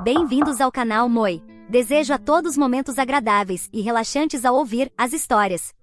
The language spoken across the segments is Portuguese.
Bem-vindos ao canal Moi. Desejo a todos momentos agradáveis e relaxantes ao ouvir as histórias.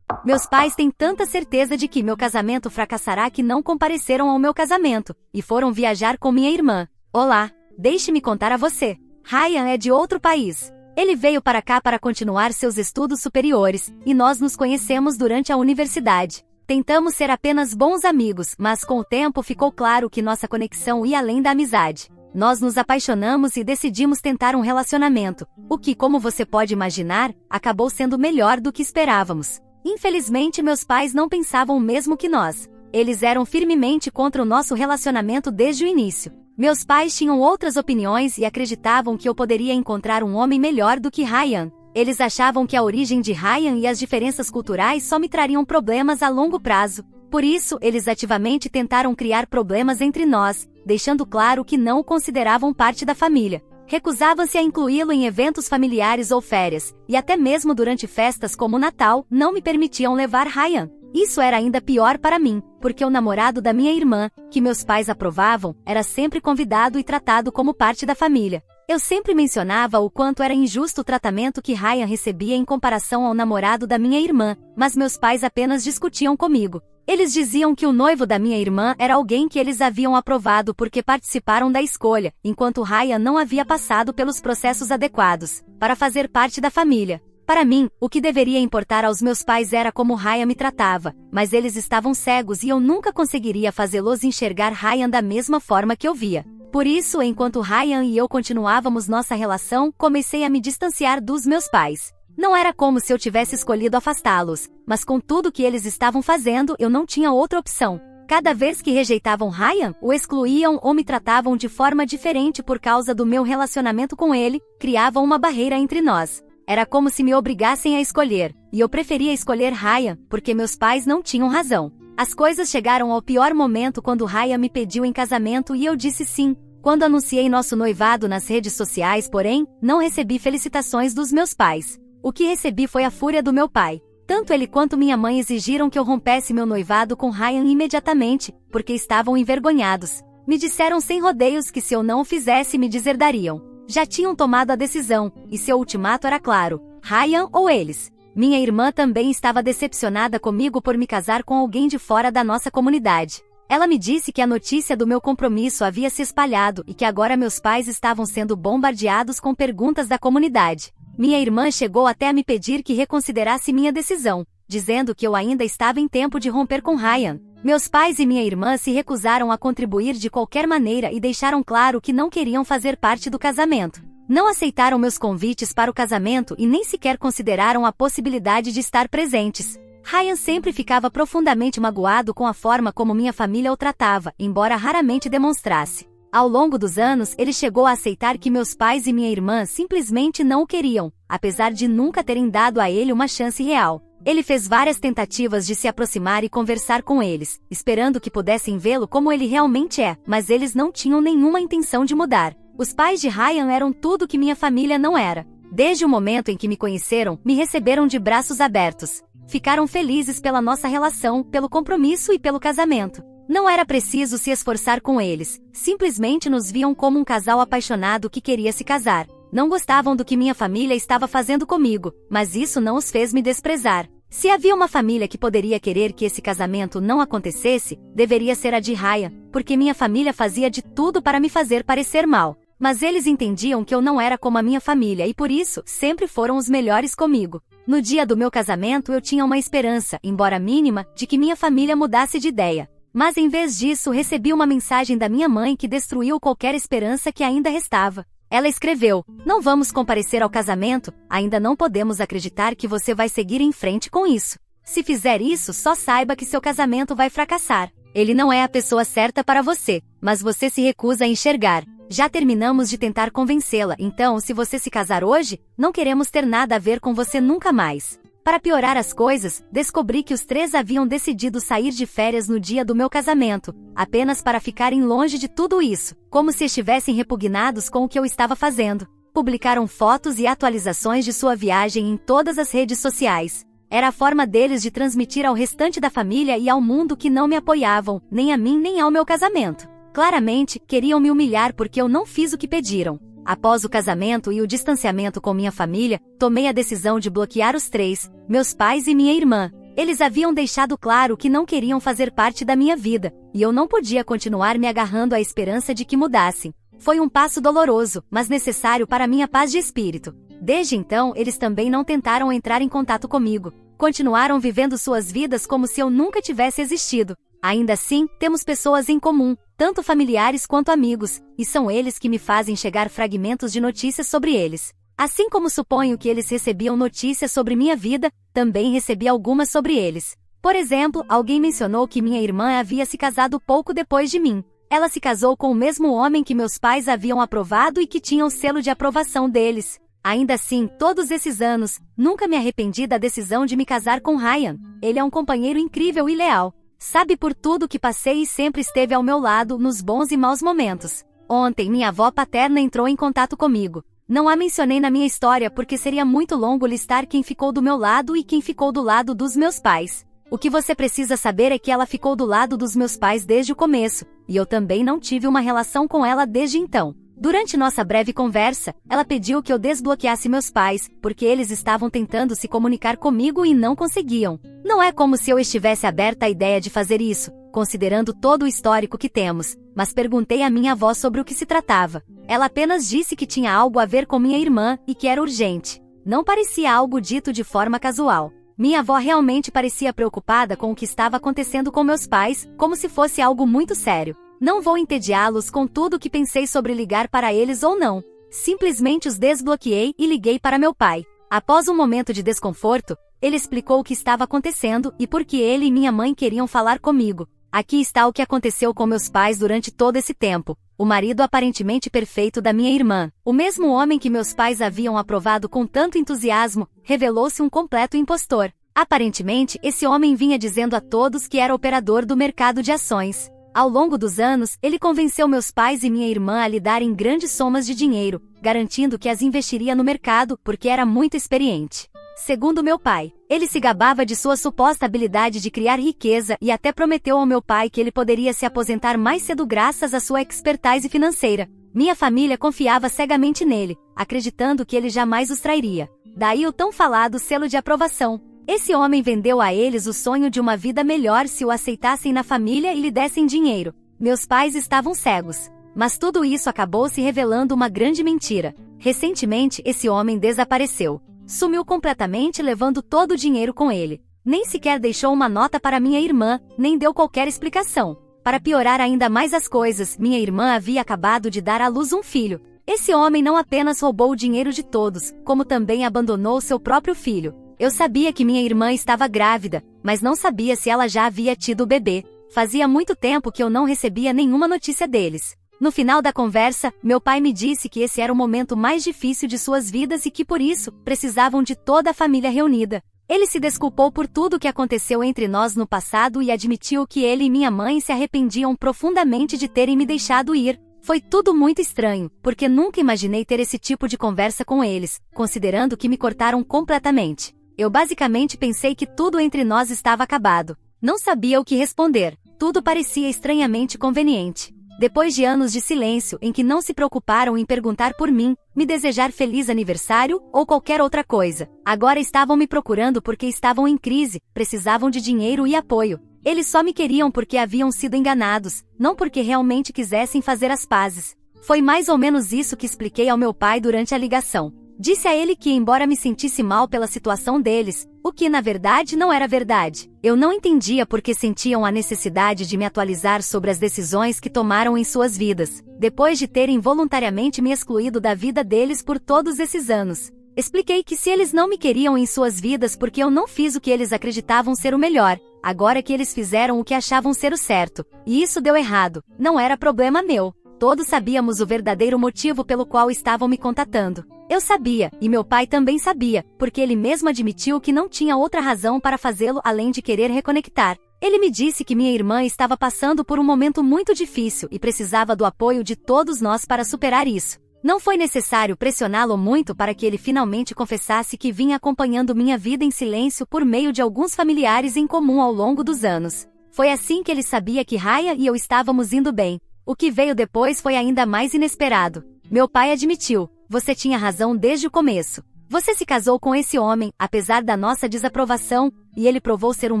Meus pais têm tanta certeza de que meu casamento fracassará que não compareceram ao meu casamento e foram viajar com minha irmã. Olá, deixe-me contar a você. Ryan é de outro país. Ele veio para cá para continuar seus estudos superiores e nós nos conhecemos durante a universidade. Tentamos ser apenas bons amigos, mas com o tempo ficou claro que nossa conexão ia além da amizade. Nós nos apaixonamos e decidimos tentar um relacionamento, o que, como você pode imaginar, acabou sendo melhor do que esperávamos. Infelizmente, meus pais não pensavam o mesmo que nós. Eles eram firmemente contra o nosso relacionamento desde o início. Meus pais tinham outras opiniões e acreditavam que eu poderia encontrar um homem melhor do que Ryan. Eles achavam que a origem de Ryan e as diferenças culturais só me trariam problemas a longo prazo. Por isso, eles ativamente tentaram criar problemas entre nós, deixando claro que não o consideravam parte da família. Recusavam-se a incluí-lo em eventos familiares ou férias, e até mesmo durante festas como o Natal, não me permitiam levar Ryan. Isso era ainda pior para mim, porque o namorado da minha irmã, que meus pais aprovavam, era sempre convidado e tratado como parte da família. Eu sempre mencionava o quanto era injusto o tratamento que Ryan recebia em comparação ao namorado da minha irmã, mas meus pais apenas discutiam comigo. Eles diziam que o noivo da minha irmã era alguém que eles haviam aprovado porque participaram da escolha, enquanto Ryan não havia passado pelos processos adequados para fazer parte da família. Para mim, o que deveria importar aos meus pais era como Ryan me tratava, mas eles estavam cegos e eu nunca conseguiria fazê-los enxergar Ryan da mesma forma que eu via. Por isso, enquanto Ryan e eu continuávamos nossa relação, comecei a me distanciar dos meus pais. Não era como se eu tivesse escolhido afastá-los, mas com tudo que eles estavam fazendo, eu não tinha outra opção. Cada vez que rejeitavam Ryan, o excluíam ou me tratavam de forma diferente por causa do meu relacionamento com ele, criavam uma barreira entre nós. Era como se me obrigassem a escolher, e eu preferia escolher Ryan, porque meus pais não tinham razão. As coisas chegaram ao pior momento quando Ryan me pediu em casamento e eu disse sim. Quando anunciei nosso noivado nas redes sociais, porém, não recebi felicitações dos meus pais. O que recebi foi a fúria do meu pai. Tanto ele quanto minha mãe exigiram que eu rompesse meu noivado com Ryan imediatamente, porque estavam envergonhados. Me disseram sem rodeios que se eu não o fizesse me deserdariam. Já tinham tomado a decisão, e seu ultimato era claro: Ryan ou eles. Minha irmã também estava decepcionada comigo por me casar com alguém de fora da nossa comunidade. Ela me disse que a notícia do meu compromisso havia se espalhado e que agora meus pais estavam sendo bombardeados com perguntas da comunidade. Minha irmã chegou até a me pedir que reconsiderasse minha decisão, dizendo que eu ainda estava em tempo de romper com Ryan. Meus pais e minha irmã se recusaram a contribuir de qualquer maneira e deixaram claro que não queriam fazer parte do casamento. Não aceitaram meus convites para o casamento e nem sequer consideraram a possibilidade de estar presentes. Ryan sempre ficava profundamente magoado com a forma como minha família o tratava, embora raramente demonstrasse. Ao longo dos anos, ele chegou a aceitar que meus pais e minha irmã simplesmente não o queriam, apesar de nunca terem dado a ele uma chance real. Ele fez várias tentativas de se aproximar e conversar com eles, esperando que pudessem vê-lo como ele realmente é, mas eles não tinham nenhuma intenção de mudar. Os pais de Ryan eram tudo que minha família não era. Desde o momento em que me conheceram, me receberam de braços abertos. Ficaram felizes pela nossa relação, pelo compromisso e pelo casamento. Não era preciso se esforçar com eles, simplesmente nos viam como um casal apaixonado que queria se casar. Não gostavam do que minha família estava fazendo comigo, mas isso não os fez me desprezar. Se havia uma família que poderia querer que esse casamento não acontecesse, deveria ser a de Ryan, porque minha família fazia de tudo para me fazer parecer mal. Mas eles entendiam que eu não era como a minha família e por isso, sempre foram os melhores comigo. No dia do meu casamento eu tinha uma esperança, embora mínima, de que minha família mudasse de ideia. Mas em vez disso recebi uma mensagem da minha mãe que destruiu qualquer esperança que ainda restava. Ela escreveu: "Não vamos comparecer ao casamento, ainda não podemos acreditar que você vai seguir em frente com isso. Se fizer isso, só saiba que seu casamento vai fracassar. Ele não é a pessoa certa para você, mas você se recusa a enxergar. Já terminamos de tentar convencê-la, então se você se casar hoje, não queremos ter nada a ver com você nunca mais." Para piorar as coisas, descobri que os três haviam decidido sair de férias no dia do meu casamento, apenas para ficarem longe de tudo isso, como se estivessem repugnados com o que eu estava fazendo. Publicaram fotos e atualizações de sua viagem em todas as redes sociais. Era a forma deles de transmitir ao restante da família e ao mundo que não me apoiavam, nem a mim nem ao meu casamento. Claramente, queriam me humilhar porque eu não fiz o que pediram. Após o casamento e o distanciamento com minha família, tomei a decisão de bloquear os três, meus pais e minha irmã. Eles haviam deixado claro que não queriam fazer parte da minha vida, e eu não podia continuar me agarrando à esperança de que mudassem. Foi um passo doloroso, mas necessário para minha paz de espírito. Desde então, eles também não tentaram entrar em contato comigo. Continuaram vivendo suas vidas como se eu nunca tivesse existido. Ainda assim, temos pessoas em comum, tanto familiares quanto amigos, e são eles que me fazem chegar fragmentos de notícias sobre eles. Assim como suponho que eles recebiam notícias sobre minha vida, também recebi algumas sobre eles. Por exemplo, alguém mencionou que minha irmã havia se casado pouco depois de mim. Ela se casou com o mesmo homem que meus pais haviam aprovado e que tinha o selo de aprovação deles. Ainda assim, todos esses anos, nunca me arrependi da decisão de me casar com Ryan. Ele é um companheiro incrível e leal. Sabe por tudo que passei e sempre esteve ao meu lado nos bons e maus momentos. Ontem, minha avó paterna entrou em contato comigo. Não a mencionei na minha história porque seria muito longo listar quem ficou do meu lado e quem ficou do lado dos meus pais. O que você precisa saber é que ela ficou do lado dos meus pais desde o começo, e eu também não tive uma relação com ela desde então. Durante nossa breve conversa, ela pediu que eu desbloqueasse meus pais, porque eles estavam tentando se comunicar comigo e não conseguiam. Não é como se eu estivesse aberta à ideia de fazer isso, considerando todo o histórico que temos, mas perguntei à minha avó sobre o que se tratava. Ela apenas disse que tinha algo a ver com minha irmã e que era urgente. Não parecia algo dito de forma casual. Minha avó realmente parecia preocupada com o que estava acontecendo com meus pais, como se fosse algo muito sério. Não vou entediá-los com tudo o que pensei sobre ligar para eles ou não. Simplesmente os desbloqueei e liguei para meu pai. Após um momento de desconforto, ele explicou o que estava acontecendo e por que ele e minha mãe queriam falar comigo. Aqui está o que aconteceu com meus pais durante todo esse tempo. O marido aparentemente perfeito da minha irmã, o mesmo homem que meus pais haviam aprovado com tanto entusiasmo, revelou-se um completo impostor. Aparentemente, esse homem vinha dizendo a todos que era operador do mercado de ações. Ao longo dos anos, ele convenceu meus pais e minha irmã a lhe darem grandes somas de dinheiro, garantindo que as investiria no mercado porque era muito experiente. Segundo meu pai, ele se gabava de sua suposta habilidade de criar riqueza e até prometeu ao meu pai que ele poderia se aposentar mais cedo graças à sua expertise financeira. Minha família confiava cegamente nele, acreditando que ele jamais os trairia. Daí o tão falado selo de aprovação. Esse homem vendeu a eles o sonho de uma vida melhor se o aceitassem na família e lhe dessem dinheiro. Meus pais estavam cegos. Mas tudo isso acabou se revelando uma grande mentira. Recentemente, esse homem desapareceu. Sumiu completamente, levando todo o dinheiro com ele. Nem sequer deixou uma nota para minha irmã, nem deu qualquer explicação. Para piorar ainda mais as coisas, minha irmã havia acabado de dar à luz um filho. Esse homem não apenas roubou o dinheiro de todos, como também abandonou seu próprio filho. Eu sabia que minha irmã estava grávida, mas não sabia se ela já havia tido o bebê. Fazia muito tempo que eu não recebia nenhuma notícia deles. No final da conversa, meu pai me disse que esse era o momento mais difícil de suas vidas e que por isso, precisavam de toda a família reunida. Ele se desculpou por tudo o que aconteceu entre nós no passado e admitiu que ele e minha mãe se arrependiam profundamente de terem me deixado ir. Foi tudo muito estranho, porque nunca imaginei ter esse tipo de conversa com eles, considerando que me cortaram completamente. Eu basicamente pensei que tudo entre nós estava acabado. Não sabia o que responder. Tudo parecia estranhamente conveniente. Depois de anos de silêncio em que não se preocuparam em perguntar por mim, me desejar feliz aniversário ou qualquer outra coisa, agora estavam me procurando porque estavam em crise, precisavam de dinheiro e apoio. Eles só me queriam porque haviam sido enganados, não porque realmente quisessem fazer as pazes. Foi mais ou menos isso que expliquei ao meu pai durante a ligação. Disse a ele que, embora me sentisse mal pela situação deles, o que na verdade não era verdade, eu não entendia por que sentiam a necessidade de me atualizar sobre as decisões que tomaram em suas vidas, depois de terem voluntariamente me excluído da vida deles por todos esses anos. Expliquei que se eles não me queriam em suas vidas porque eu não fiz o que eles acreditavam ser o melhor, agora que eles fizeram o que achavam ser o certo, e isso deu errado, não era problema meu. Todos sabíamos o verdadeiro motivo pelo qual estavam me contatando. Eu sabia, e meu pai também sabia, porque ele mesmo admitiu que não tinha outra razão para fazê-lo além de querer reconectar. Ele me disse que minha irmã estava passando por um momento muito difícil e precisava do apoio de todos nós para superar isso. Não foi necessário pressioná-lo muito para que ele finalmente confessasse que vinha acompanhando minha vida em silêncio por meio de alguns familiares em comum ao longo dos anos. Foi assim que ele sabia que Raya e eu estávamos indo bem. O que veio depois foi ainda mais inesperado. Meu pai admitiu: você tinha razão desde o começo. Você se casou com esse homem, apesar da nossa desaprovação, e ele provou ser um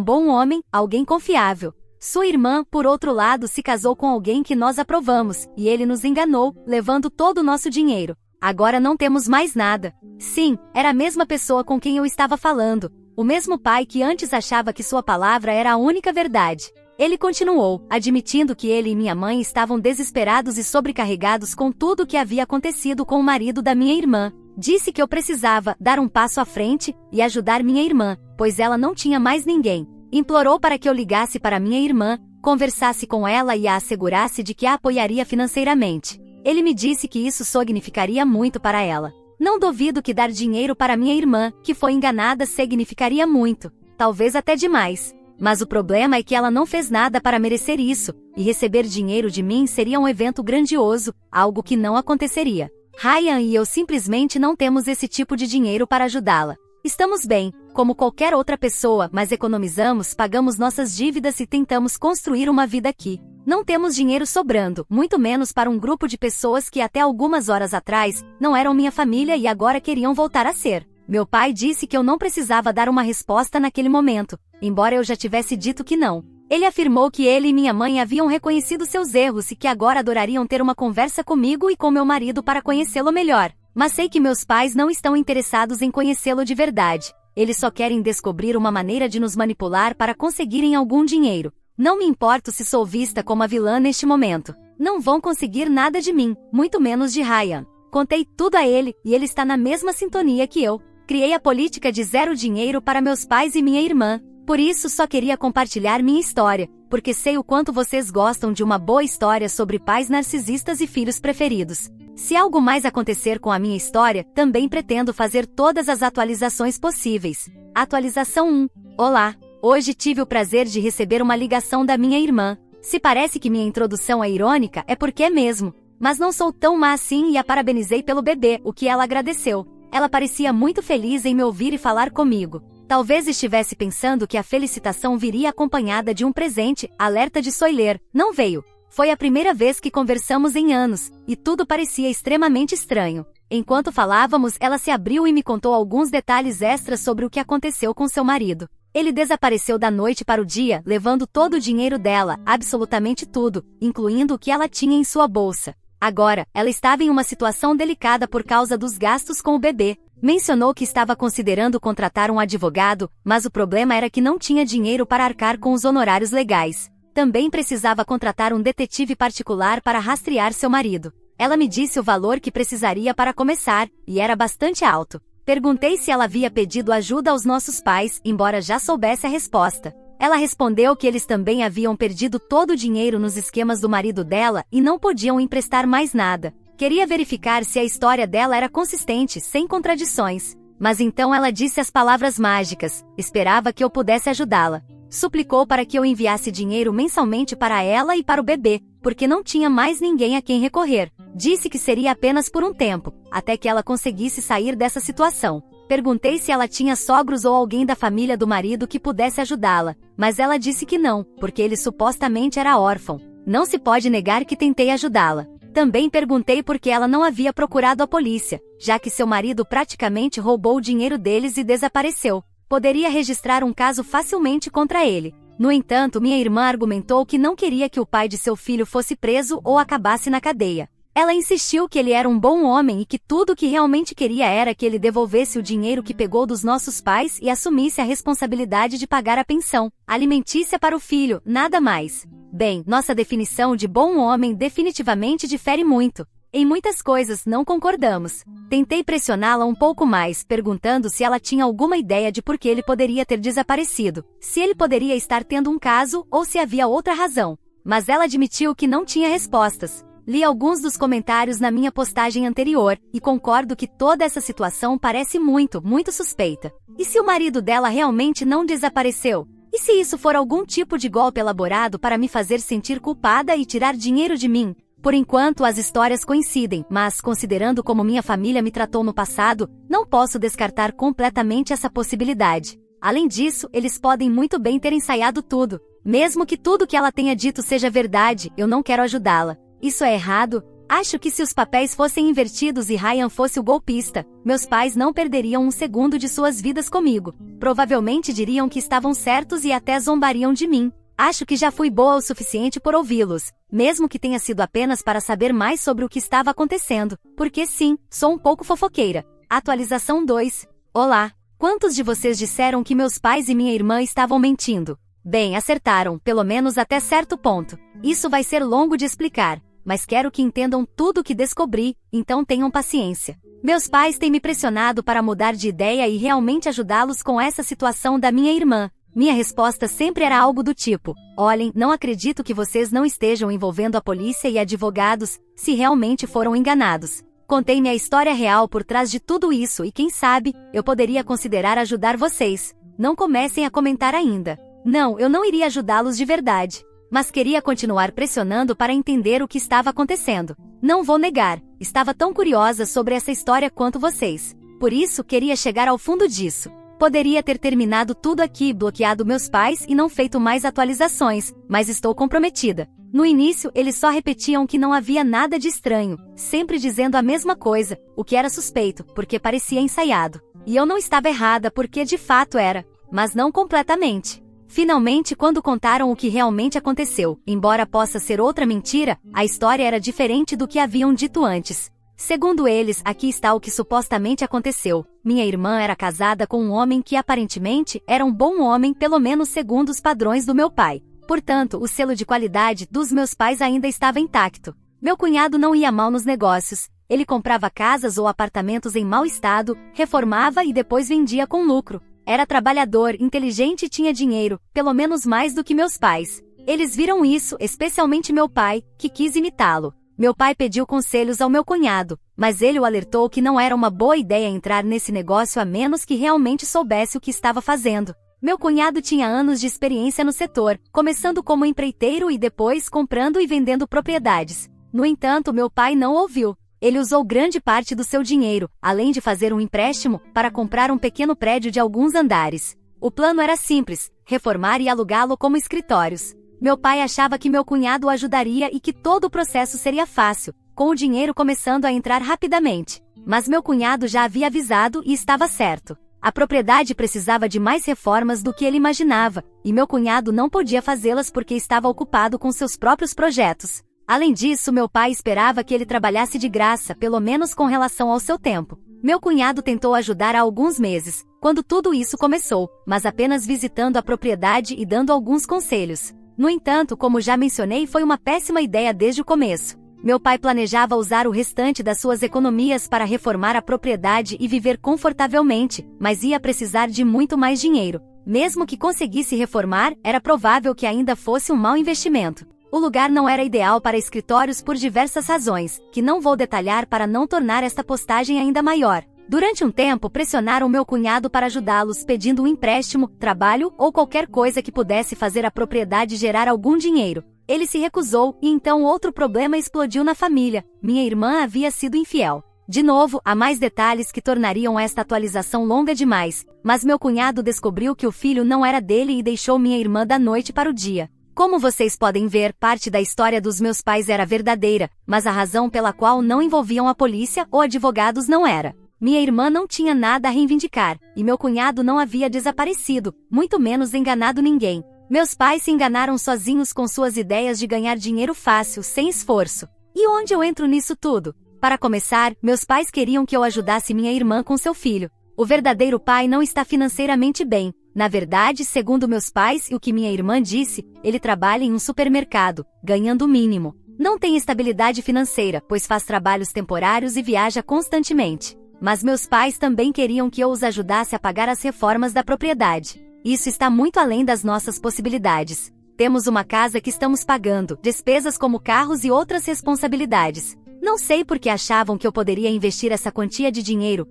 bom homem, alguém confiável. Sua irmã, por outro lado, se casou com alguém que nós aprovamos, e ele nos enganou, levando todo o nosso dinheiro. Agora não temos mais nada. Sim, era a mesma pessoa com quem eu estava falando. O mesmo pai que antes achava que sua palavra era a única verdade. Ele continuou, admitindo que ele e minha mãe estavam desesperados e sobrecarregados com tudo o que havia acontecido com o marido da minha irmã. Disse que eu precisava dar um passo à frente e ajudar minha irmã, pois ela não tinha mais ninguém. Implorou para que eu ligasse para minha irmã, conversasse com ela e a assegurasse de que a apoiaria financeiramente. Ele me disse que isso significaria muito para ela. Não duvido que dar dinheiro para minha irmã, que foi enganada, significaria muito, talvez até demais. Mas o problema é que ela não fez nada para merecer isso, e receber dinheiro de mim seria um evento grandioso, algo que não aconteceria. Ryan e eu simplesmente não temos esse tipo de dinheiro para ajudá-la. Estamos bem, como qualquer outra pessoa, mas economizamos, pagamos nossas dívidas e tentamos construir uma vida aqui. Não temos dinheiro sobrando, muito menos para um grupo de pessoas que até algumas horas atrás não eram minha família e agora queriam voltar a ser. Meu pai disse que eu não precisava dar uma resposta naquele momento, embora eu já tivesse dito que não. Ele afirmou que ele e minha mãe haviam reconhecido seus erros e que agora adorariam ter uma conversa comigo e com meu marido para conhecê-lo melhor. Mas sei que meus pais não estão interessados em conhecê-lo de verdade. Eles só querem descobrir uma maneira de nos manipular para conseguirem algum dinheiro. Não me importo se sou vista como a vilã neste momento. Não vão conseguir nada de mim, muito menos de Ryan. Contei tudo a ele, e ele está na mesma sintonia que eu. Criei a política de zero dinheiro para meus pais e minha irmã. Por isso só queria compartilhar minha história, porque sei o quanto vocês gostam de uma boa história sobre pais narcisistas e filhos preferidos. Se algo mais acontecer com a minha história, também pretendo fazer todas as atualizações possíveis. Atualização 1. Olá! Hoje tive o prazer de receber uma ligação da minha irmã. Se parece que minha introdução é irônica, é porque é mesmo. Mas não sou tão má assim e a parabenizei pelo bebê, o que ela agradeceu. Ela parecia muito feliz em me ouvir e falar comigo. Talvez estivesse pensando que a felicitação viria acompanhada de um presente, alerta de spoiler. Não veio. Foi a primeira vez que conversamos em anos, e tudo parecia extremamente estranho. Enquanto falávamos, ela se abriu e me contou alguns detalhes extras sobre o que aconteceu com seu marido. Ele desapareceu da noite para o dia, levando todo o dinheiro dela, absolutamente tudo, incluindo o que ela tinha em sua bolsa. Agora, ela estava em uma situação delicada por causa dos gastos com o bebê. Mencionou que estava considerando contratar um advogado, mas o problema era que não tinha dinheiro para arcar com os honorários legais. Também precisava contratar um detetive particular para rastrear seu marido. Ela me disse o valor que precisaria para começar, e era bastante alto. Perguntei se ela havia pedido ajuda aos nossos pais, embora já soubesse a resposta. Ela respondeu que eles também haviam perdido todo o dinheiro nos esquemas do marido dela e não podiam emprestar mais nada. Queria verificar se a história dela era consistente, sem contradições. Mas então ela disse as palavras mágicas. Esperava que eu pudesse ajudá-la. Suplicou para que eu enviasse dinheiro mensalmente para ela e para o bebê, porque não tinha mais ninguém a quem recorrer. Disse que seria apenas por um tempo, até que ela conseguisse sair dessa situação. Perguntei se ela tinha sogros ou alguém da família do marido que pudesse ajudá-la, mas ela disse que não, porque ele supostamente era órfão. Não se pode negar que tentei ajudá-la. Também perguntei por que ela não havia procurado a polícia, já que seu marido praticamente roubou o dinheiro deles e desapareceu. Poderia registrar um caso facilmente contra ele. No entanto, minha irmã argumentou que não queria que o pai de seu filho fosse preso ou acabasse na cadeia. Ela insistiu que ele era um bom homem e que tudo o que realmente queria era que ele devolvesse o dinheiro que pegou dos nossos pais e assumisse a responsabilidade de pagar a pensão alimentícia para o filho, nada mais. Bem, nossa definição de bom homem definitivamente difere muito. Em muitas coisas não concordamos. Tentei pressioná-la um pouco mais, perguntando se ela tinha alguma ideia de por que ele poderia ter desaparecido, se ele poderia estar tendo um caso ou se havia outra razão. Mas ela admitiu que não tinha respostas. Li alguns dos comentários na minha postagem anterior, e concordo que toda essa situação parece muito suspeita. E se o marido dela realmente não desapareceu? E se isso for algum tipo de golpe elaborado para me fazer sentir culpada e tirar dinheiro de mim? Por enquanto as histórias coincidem, mas considerando como minha família me tratou no passado, não posso descartar completamente essa possibilidade. Além disso, eles podem muito bem ter ensaiado tudo. Mesmo que tudo que ela tenha dito seja verdade, eu não quero ajudá-la. Isso é errado? Acho que se os papéis fossem invertidos e Ryan fosse o golpista, meus pais não perderiam um segundo de suas vidas comigo. Provavelmente diriam que estavam certos e até zombariam de mim. Acho que já fui boa o suficiente por ouvi-los, mesmo que tenha sido apenas para saber mais sobre o que estava acontecendo, porque sim, sou um pouco fofoqueira. Atualização 2. Olá. Quantos de vocês disseram que meus pais e minha irmã estavam mentindo? Bem, acertaram, pelo menos até certo ponto. Isso vai ser longo de explicar, mas quero que entendam tudo o que descobri, então tenham paciência. Meus pais têm me pressionado para mudar de ideia e realmente ajudá-los com essa situação da minha irmã. Minha resposta sempre era algo do tipo: olhem, não acredito que vocês não estejam envolvendo a polícia e advogados, se realmente foram enganados. Contei-me a história real por trás de tudo isso e quem sabe, eu poderia considerar ajudar vocês. Não comecem a comentar ainda. Não, eu não iria ajudá-los de verdade. Mas queria continuar pressionando para entender o que estava acontecendo. Não vou negar, estava tão curiosa sobre essa história quanto vocês. Por isso, queria chegar ao fundo disso. Poderia ter terminado tudo aqui, bloqueado meus pais e não feito mais atualizações, mas estou comprometida. No início, eles só repetiam que não havia nada de estranho, sempre dizendo a mesma coisa, o que era suspeito, porque parecia ensaiado. E eu não estava errada porque de fato era, mas não completamente. Finalmente, quando contaram o que realmente aconteceu, embora possa ser outra mentira, a história era diferente do que haviam dito antes. Segundo eles, aqui está o que supostamente aconteceu. Minha irmã era casada com um homem que aparentemente era um bom homem, pelo menos segundo os padrões do meu pai. Portanto, o selo de qualidade dos meus pais ainda estava intacto. Meu cunhado não ia mal nos negócios. Ele comprava casas ou apartamentos em mau estado, reformava e depois vendia com lucro. Era trabalhador, inteligente e tinha dinheiro, pelo menos mais do que meus pais. Eles viram isso, especialmente meu pai, que quis imitá-lo. Meu pai pediu conselhos ao meu cunhado, mas ele o alertou que não era uma boa ideia entrar nesse negócio a menos que realmente soubesse o que estava fazendo. Meu cunhado tinha anos de experiência no setor, começando como empreiteiro e depois comprando e vendendo propriedades. No entanto, meu pai não ouviu. Ele usou grande parte do seu dinheiro, além de fazer um empréstimo, para comprar um pequeno prédio de alguns andares. O plano era simples: reformar e alugá-lo como escritórios. Meu pai achava que meu cunhado o ajudaria e que todo o processo seria fácil, com o dinheiro começando a entrar rapidamente. Mas meu cunhado já havia avisado e estava certo. A propriedade precisava de mais reformas do que ele imaginava, e meu cunhado não podia fazê-las porque estava ocupado com seus próprios projetos. Além disso, meu pai esperava que ele trabalhasse de graça, pelo menos com relação ao seu tempo. Meu cunhado tentou ajudar há alguns meses, quando tudo isso começou, mas apenas visitando a propriedade e dando alguns conselhos. No entanto, como já mencionei, foi uma péssima ideia desde o começo. Meu pai planejava usar o restante das suas economias para reformar a propriedade e viver confortavelmente, mas ia precisar de muito mais dinheiro. Mesmo que conseguisse reformar, era provável que ainda fosse um mau investimento. O lugar não era ideal para escritórios por diversas razões, que não vou detalhar para não tornar esta postagem ainda maior. Durante um tempo, pressionaram meu cunhado para ajudá-los, pedindo um empréstimo, trabalho ou qualquer coisa que pudesse fazer a propriedade gerar algum dinheiro. Ele se recusou, e então outro problema explodiu na família. Minha irmã havia sido infiel. De novo, há mais detalhes que tornariam esta atualização longa demais, mas meu cunhado descobriu que o filho não era dele e deixou minha irmã da noite para o dia. Como vocês podem ver, parte da história dos meus pais era verdadeira, mas a razão pela qual não envolviam a polícia ou advogados não era. Minha irmã não tinha nada a reivindicar, e meu cunhado não havia desaparecido, muito menos enganado ninguém. Meus pais se enganaram sozinhos com suas ideias de ganhar dinheiro fácil, sem esforço. E onde eu entro nisso tudo? Para começar, meus pais queriam que eu ajudasse minha irmã com seu filho. O verdadeiro pai não está financeiramente bem. Na verdade, segundo meus pais e o que minha irmã disse, ele trabalha em um supermercado, ganhando o mínimo. Não tem estabilidade financeira, pois faz trabalhos temporários e viaja constantemente. Mas meus pais também queriam que eu os ajudasse a pagar as reformas da propriedade. Isso está muito além das nossas possibilidades. Temos uma casa que estamos pagando, despesas como carros e outras responsabilidades. Não sei por que achavam que eu poderia investir essa quantia de dinheiro,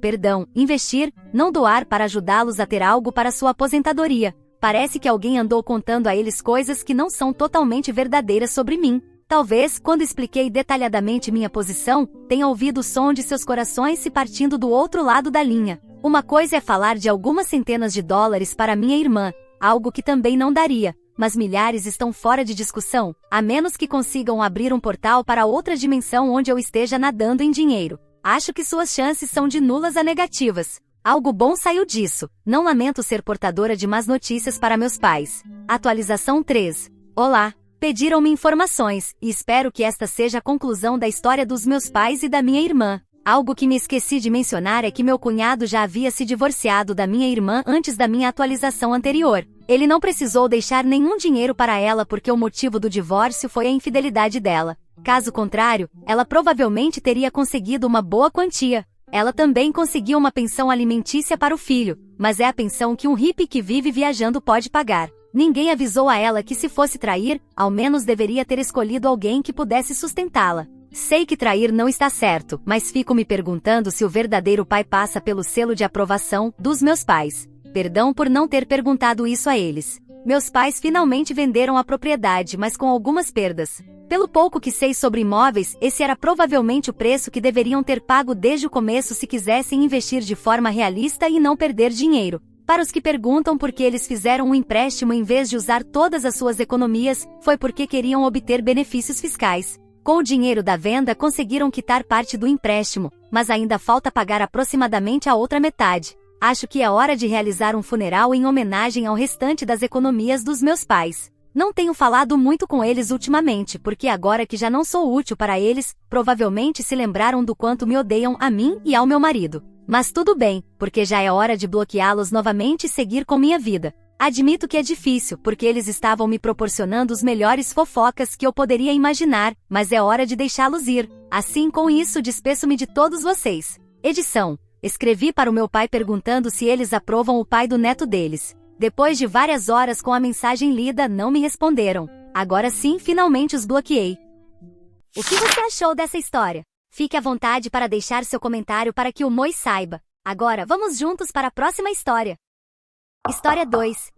investir, não doar para ajudá-los a ter algo para sua aposentadoria. Parece que alguém andou contando a eles coisas que não são totalmente verdadeiras sobre mim. Talvez, quando expliquei detalhadamente minha posição, tenha ouvido o som de seus corações se partindo do outro lado da linha. Uma coisa é falar de algumas centenas de dólares para minha irmã, algo que também não daria, mas milhares estão fora de discussão, a menos que consigam abrir um portal para outra dimensão onde eu esteja nadando em dinheiro. Acho que suas chances são de nulas a negativas. Algo bom saiu disso. Não lamento ser portadora de más notícias para meus pais. Atualização 3. Olá. Pediram-me informações, e espero que esta seja a conclusão da história dos meus pais e da minha irmã. Algo que me esqueci de mencionar é que meu cunhado já havia se divorciado da minha irmã antes da minha atualização anterior. Ele não precisou deixar nenhum dinheiro para ela porque o motivo do divórcio foi a infidelidade dela. Caso contrário, ela provavelmente teria conseguido uma boa quantia. Ela também conseguiu uma pensão alimentícia para o filho, mas é a pensão que um hippie que vive viajando pode pagar. Ninguém avisou a ela que se fosse trair, ao menos deveria ter escolhido alguém que pudesse sustentá-la. Sei que trair não está certo, mas fico me perguntando se o verdadeiro pai passa pelo selo de aprovação dos meus pais. Perdão por não ter perguntado isso a eles. Meus pais finalmente venderam a propriedade, mas com algumas perdas. Pelo pouco que sei sobre imóveis, esse era provavelmente o preço que deveriam ter pago desde o começo se quisessem investir de forma realista e não perder dinheiro. Para os que perguntam por que eles fizeram um empréstimo em vez de usar todas as suas economias, foi porque queriam obter benefícios fiscais. Com o dinheiro da venda conseguiram quitar parte do empréstimo, mas ainda falta pagar aproximadamente a outra metade. Acho que é hora de realizar um funeral em homenagem ao restante das economias dos meus pais. Não tenho falado muito com eles ultimamente, porque agora que já não sou útil para eles, provavelmente se lembraram do quanto me odeiam a mim e ao meu marido. Mas tudo bem, porque já é hora de bloqueá-los novamente e seguir com minha vida. Admito que é difícil, porque eles estavam me proporcionando os melhores fofocas que eu poderia imaginar, mas é hora de deixá-los ir. Assim, com isso, despeço-me de todos vocês. Edição. Escrevi para o meu pai perguntando se eles aprovam o pai do neto deles. Depois de várias horas com a mensagem lida, não me responderam. Agora sim, finalmente os bloqueei. O que você achou dessa história? Fique à vontade para deixar seu comentário para que o Moi saiba. Agora, vamos juntos para a próxima história. História 2.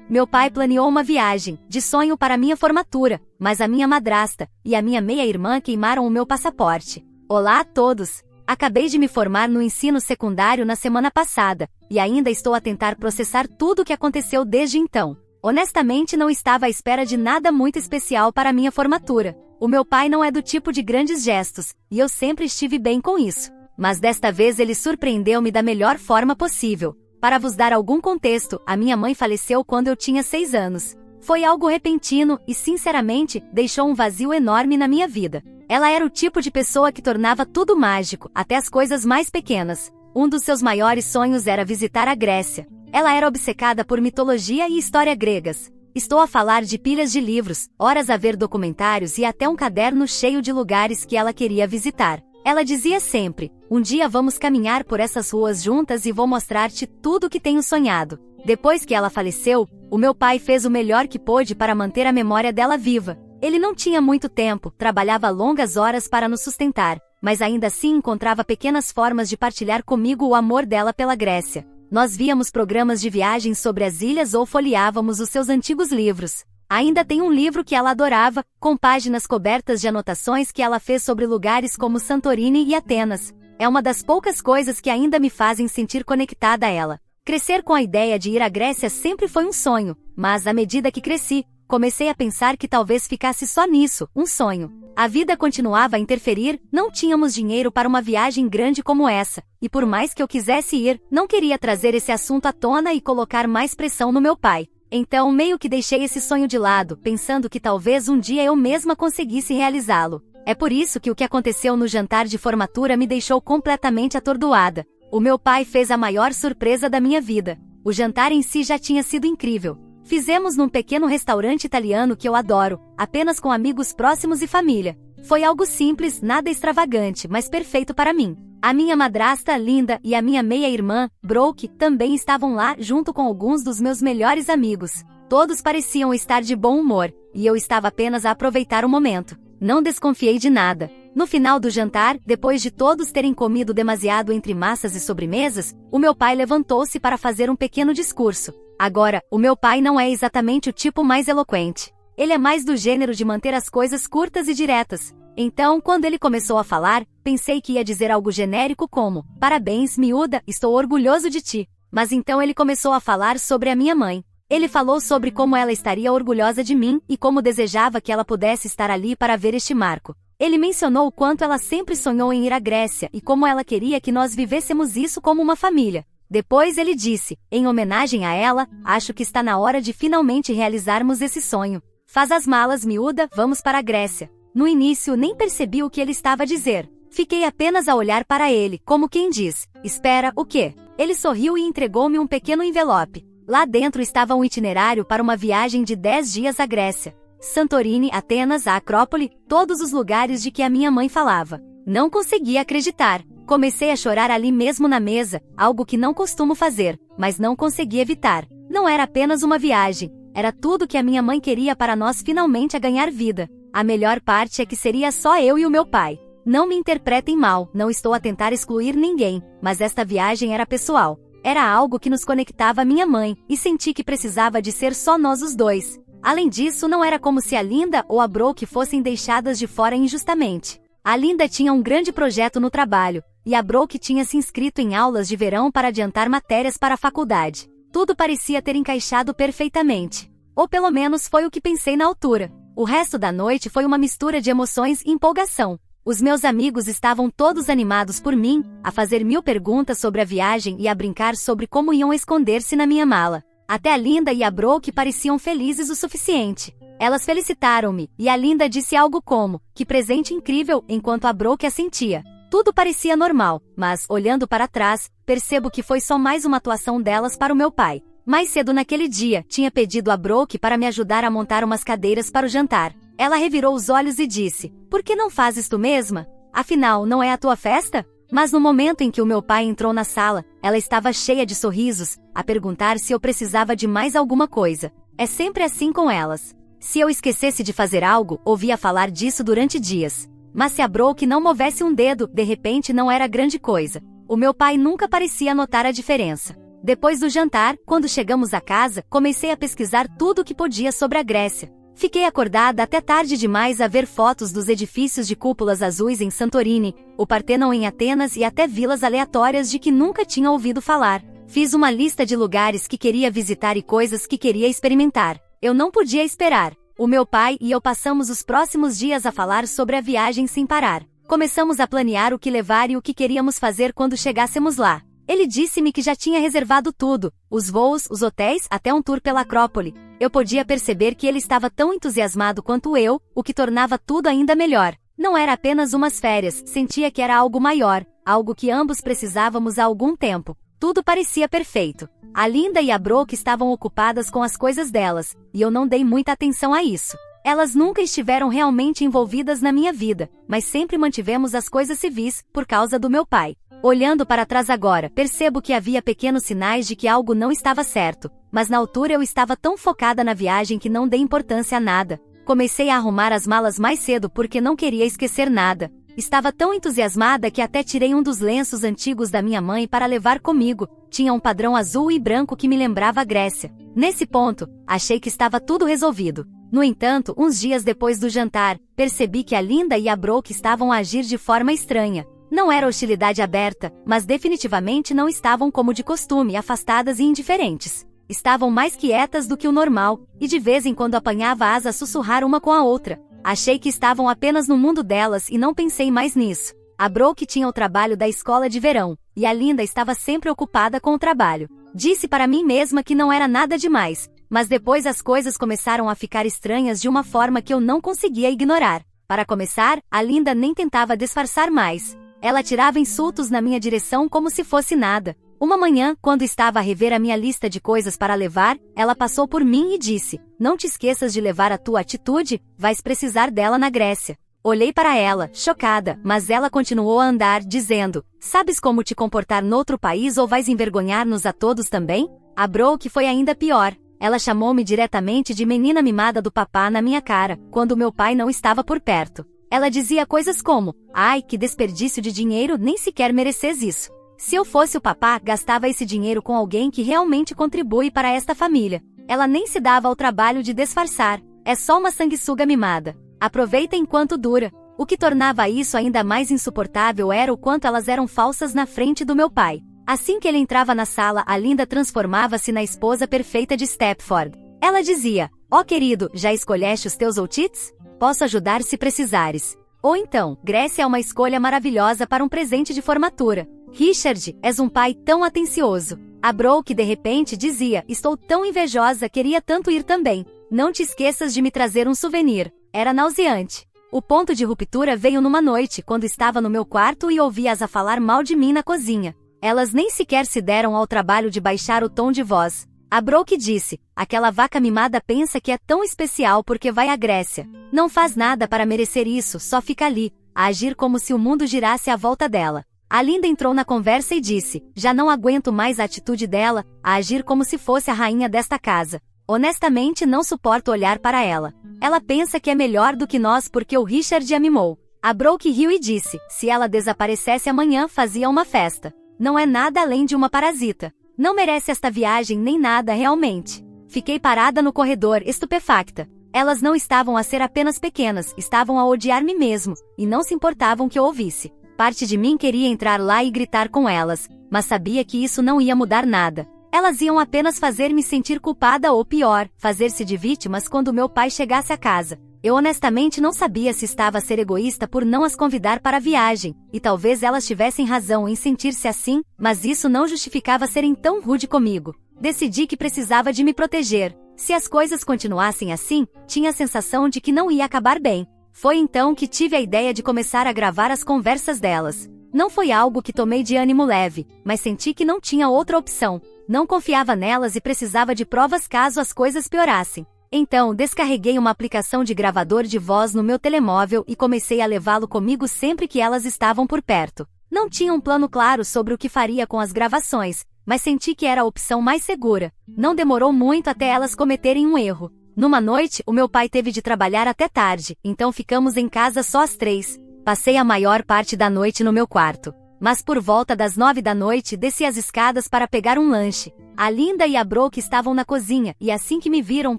Meu pai planeou uma viagem, de sonho para minha formatura, mas a minha madrasta e a minha meia-irmã queimaram o meu passaporte. Olá a todos! Acabei de me formar no ensino secundário na semana passada, e ainda estou a tentar processar tudo o que aconteceu desde então. Honestamente, não estava à espera de nada muito especial para a minha formatura. O meu pai não é do tipo de grandes gestos, e eu sempre estive bem com isso. Mas desta vez ele surpreendeu-me da melhor forma possível. Para vos dar algum contexto, a minha mãe faleceu quando eu tinha 6 anos. Foi algo repentino e, sinceramente, deixou um vazio enorme na minha vida. Ela era o tipo de pessoa que tornava tudo mágico, até as coisas mais pequenas. Um dos seus maiores sonhos era visitar a Grécia. Ela era obcecada por mitologia e história gregas. Estou a falar de pilhas de livros, horas a ver documentários e até um caderno cheio de lugares que ela queria visitar. Ela dizia sempre: um dia vamos caminhar por essas ruas juntas e vou mostrar-te tudo o que tenho sonhado. Depois que ela faleceu, o meu pai fez o melhor que pôde para manter a memória dela viva. Ele não tinha muito tempo, trabalhava longas horas para nos sustentar, mas ainda assim encontrava pequenas formas de partilhar comigo o amor dela pela Grécia. Nós víamos programas de viagens sobre as ilhas ou folheávamos os seus antigos livros. Ainda tem um livro que ela adorava, com páginas cobertas de anotações que ela fez sobre lugares como Santorini e Atenas. É uma das poucas coisas que ainda me fazem sentir conectada a ela. Crescer com a ideia de ir à Grécia sempre foi um sonho, mas à medida que cresci, comecei a pensar que talvez ficasse só nisso, um sonho. A vida continuava a interferir, não tínhamos dinheiro para uma viagem grande como essa, e por mais que eu quisesse ir, não queria trazer esse assunto à tona e colocar mais pressão no meu pai. Então meio que deixei esse sonho de lado, pensando que talvez um dia eu mesma conseguisse realizá-lo. É por isso que o que aconteceu no jantar de formatura me deixou completamente atordoada. O meu pai fez a maior surpresa da minha vida. O jantar em si já tinha sido incrível. Fizemos num pequeno restaurante italiano que eu adoro, apenas com amigos próximos e família. Foi algo simples, nada extravagante, mas perfeito para mim. A minha madrasta, Linda, e a minha meia-irmã, Brooke, também estavam lá junto com alguns dos meus melhores amigos. Todos pareciam estar de bom humor, e eu estava apenas a aproveitar o momento. Não desconfiei de nada. No final do jantar, depois de todos terem comido demasiado entre massas e sobremesas, o meu pai levantou-se para fazer um pequeno discurso. Agora, o meu pai não é exatamente o tipo mais eloquente. Ele é mais do gênero de manter as coisas curtas e diretas. Então, quando ele começou a falar, pensei que ia dizer algo genérico como: parabéns, miúda, estou orgulhoso de ti. Mas então ele começou a falar sobre a minha mãe. Ele falou sobre como ela estaria orgulhosa de mim e como desejava que ela pudesse estar ali para ver este marco. Ele mencionou o quanto ela sempre sonhou em ir à Grécia e como ela queria que nós vivêssemos isso como uma família. Depois ele disse, em homenagem a ela, acho que está na hora de finalmente realizarmos esse sonho. Faz as malas, miúda, vamos para a Grécia. No início nem percebi o que ele estava a dizer. Fiquei apenas a olhar para ele, como quem diz, espera, o quê? Ele sorriu e entregou-me um pequeno envelope. Lá dentro estava um itinerário para uma viagem de 10 dias à Grécia. Santorini, Atenas, a Acrópole, todos os lugares de que a minha mãe falava. Não conseguia acreditar. Comecei a chorar ali mesmo na mesa, algo que não costumo fazer, mas não consegui evitar. Não era apenas uma viagem, era tudo que a minha mãe queria para nós finalmente a ganhar vida. A melhor parte é que seria só eu e o meu pai. Não me interpretem mal, não estou a tentar excluir ninguém, mas esta viagem era pessoal. Era algo que nos conectava à minha mãe, e senti que precisava de ser só nós os dois. Além disso, não era como se a Linda ou a Brooke fossem deixadas de fora injustamente. A Linda tinha um grande projeto no trabalho, e a Brooke tinha se inscrito em aulas de verão para adiantar matérias para a faculdade. Tudo parecia ter encaixado perfeitamente. Ou pelo menos foi o que pensei na altura. O resto da noite foi uma mistura de emoções e empolgação. Os meus amigos estavam todos animados por mim, a fazer 1000 perguntas sobre a viagem e a brincar sobre como iam esconder-se na minha mala. Até a Linda e a Brooke pareciam felizes o suficiente. Elas felicitaram-me, e a Linda disse algo como, que presente incrível, enquanto a Brooke assentia. Tudo parecia normal, mas, olhando para trás, percebo que foi só mais uma atuação delas para o meu pai. Mais cedo naquele dia, tinha pedido a Brooke para me ajudar a montar umas cadeiras para o jantar. Ela revirou os olhos e disse, por que não fazes tu mesma? Afinal, não é a tua festa? Mas no momento em que o meu pai entrou na sala, ela estava cheia de sorrisos, a perguntar se eu precisava de mais alguma coisa. É sempre assim com elas. Se eu esquecesse de fazer algo, ouvia falar disso durante dias. Mas se a Brooke não movesse um dedo, de repente não era grande coisa. O meu pai nunca parecia notar a diferença. Depois do jantar, quando chegamos à casa, comecei a pesquisar tudo o que podia sobre a Grécia. Fiquei acordada até tarde demais a ver fotos dos edifícios de cúpulas azuis em Santorini, o Partenon em Atenas e até vilas aleatórias de que nunca tinha ouvido falar. Fiz uma lista de lugares que queria visitar e coisas que queria experimentar. Eu não podia esperar. O meu pai e eu passamos os próximos dias a falar sobre a viagem sem parar. Começamos a planear o que levar e o que queríamos fazer quando chegássemos lá. Ele disse-me que já tinha reservado tudo, os voos, os hotéis, até um tour pela Acrópole. Eu podia perceber que ele estava tão entusiasmado quanto eu, o que tornava tudo ainda melhor. Não era apenas umas férias, sentia que era algo maior, algo que ambos precisávamos há algum tempo. Tudo parecia perfeito. A Linda e a Brooke estavam ocupadas com as coisas delas, e eu não dei muita atenção a isso. Elas nunca estiveram realmente envolvidas na minha vida, mas sempre mantivemos as coisas civis, por causa do meu pai. Olhando para trás agora, percebo que havia pequenos sinais de que algo não estava certo, mas na altura eu estava tão focada na viagem que não dei importância a nada. Comecei a arrumar as malas mais cedo porque não queria esquecer nada. Estava tão entusiasmada que até tirei um dos lenços antigos da minha mãe para levar comigo. Tinha um padrão azul e branco que me lembrava a Grécia. Nesse ponto, achei que estava tudo resolvido. No entanto, uns dias depois do jantar, percebi que a Linda e a Brooke estavam a agir de forma estranha. Não era hostilidade aberta, mas definitivamente não estavam como de costume, afastadas e indiferentes. Estavam mais quietas do que o normal, e de vez em quando apanhava asa a sussurrar uma com a outra. Achei que estavam apenas no mundo delas e não pensei mais nisso. A Brooke tinha o trabalho da escola de verão, e a Linda estava sempre ocupada com o trabalho. Disse para mim mesma que não era nada demais, mas depois as coisas começaram a ficar estranhas de uma forma que eu não conseguia ignorar. Para começar, a Linda nem tentava disfarçar mais. Ela tirava insultos na minha direção como se fosse nada. Uma manhã, quando estava a rever a minha lista de coisas para levar, ela passou por mim e disse, não te esqueças de levar a tua atitude, vais precisar dela na Grécia. Olhei para ela, chocada, mas ela continuou a andar, dizendo, sabes como te comportar noutro país ou vais envergonhar-nos a todos também? A Brooke foi ainda pior. Ela chamou-me diretamente de menina mimada do papá na minha cara, quando meu pai não estava por perto. Ela dizia coisas como, ai, que desperdício de dinheiro, nem sequer mereces isso. Se eu fosse o papá, gastava esse dinheiro com alguém que realmente contribui para esta família. Ela nem se dava ao trabalho de disfarçar. É só uma sanguessuga mimada. Aproveita enquanto dura. O que tornava isso ainda mais insuportável era o quanto elas eram falsas na frente do meu pai. Assim que ele entrava na sala, a Linda transformava-se na esposa perfeita de Stepford. Ela dizia: "Ó querido, já escolheste os teus outfits? Posso ajudar se precisares." Ou então, Grécia é uma escolha maravilhosa para um presente de formatura. Richard, és um pai tão atencioso. A Brooke de repente dizia: "Estou tão invejosa, queria tanto ir também. Não te esqueças de me trazer um souvenir." Era nauseante. O ponto de ruptura veio numa noite, quando estava no meu quarto e ouvi-as a falar mal de mim na cozinha. Elas nem sequer se deram ao trabalho de baixar o tom de voz. A Brooke disse: "Aquela vaca mimada pensa que é tão especial porque vai à Grécia. Não faz nada para merecer isso, só fica ali, a agir como se o mundo girasse à volta dela." A Linda entrou na conversa e disse: "Já não aguento mais a atitude dela, a agir como se fosse a rainha desta casa. Honestamente não suporto olhar para ela. Ela pensa que é melhor do que nós porque o Richard a mimou." A Brooke riu e disse: "Se ela desaparecesse amanhã, fazia uma festa. Não é nada além de uma parasita. Não merece esta viagem nem nada realmente." Fiquei parada no corredor, estupefacta. Elas não estavam a ser apenas pequenas, estavam a odiar-me mesmo, e não se importavam que eu ouvisse. Parte de mim queria entrar lá e gritar com elas, mas sabia que isso não ia mudar nada. Elas iam apenas fazer-me sentir culpada ou pior, fazer-se de vítimas quando meu pai chegasse a casa. Eu honestamente não sabia se estava a ser egoísta por não as convidar para a viagem, e talvez elas tivessem razão em sentir-se assim, mas isso não justificava serem tão rude comigo. Decidi que precisava de me proteger. Se as coisas continuassem assim, tinha a sensação de que não ia acabar bem. Foi então que tive a ideia de começar a gravar as conversas delas. Não foi algo que tomei de ânimo leve, mas senti que não tinha outra opção. Não confiava nelas e precisava de provas caso as coisas piorassem. Então, descarreguei uma aplicação de gravador de voz no meu telemóvel e comecei a levá-lo comigo sempre que elas estavam por perto. Não tinha um plano claro sobre o que faria com as gravações, mas senti que era a opção mais segura. Não demorou muito até elas cometerem um erro. Numa noite, o meu pai teve de trabalhar até tarde, então ficamos em casa só as 3. Passei a maior parte da noite no meu quarto. Mas por volta das 9 da noite desci as escadas para pegar um lanche. A Linda e a Brooke estavam na cozinha, e assim que me viram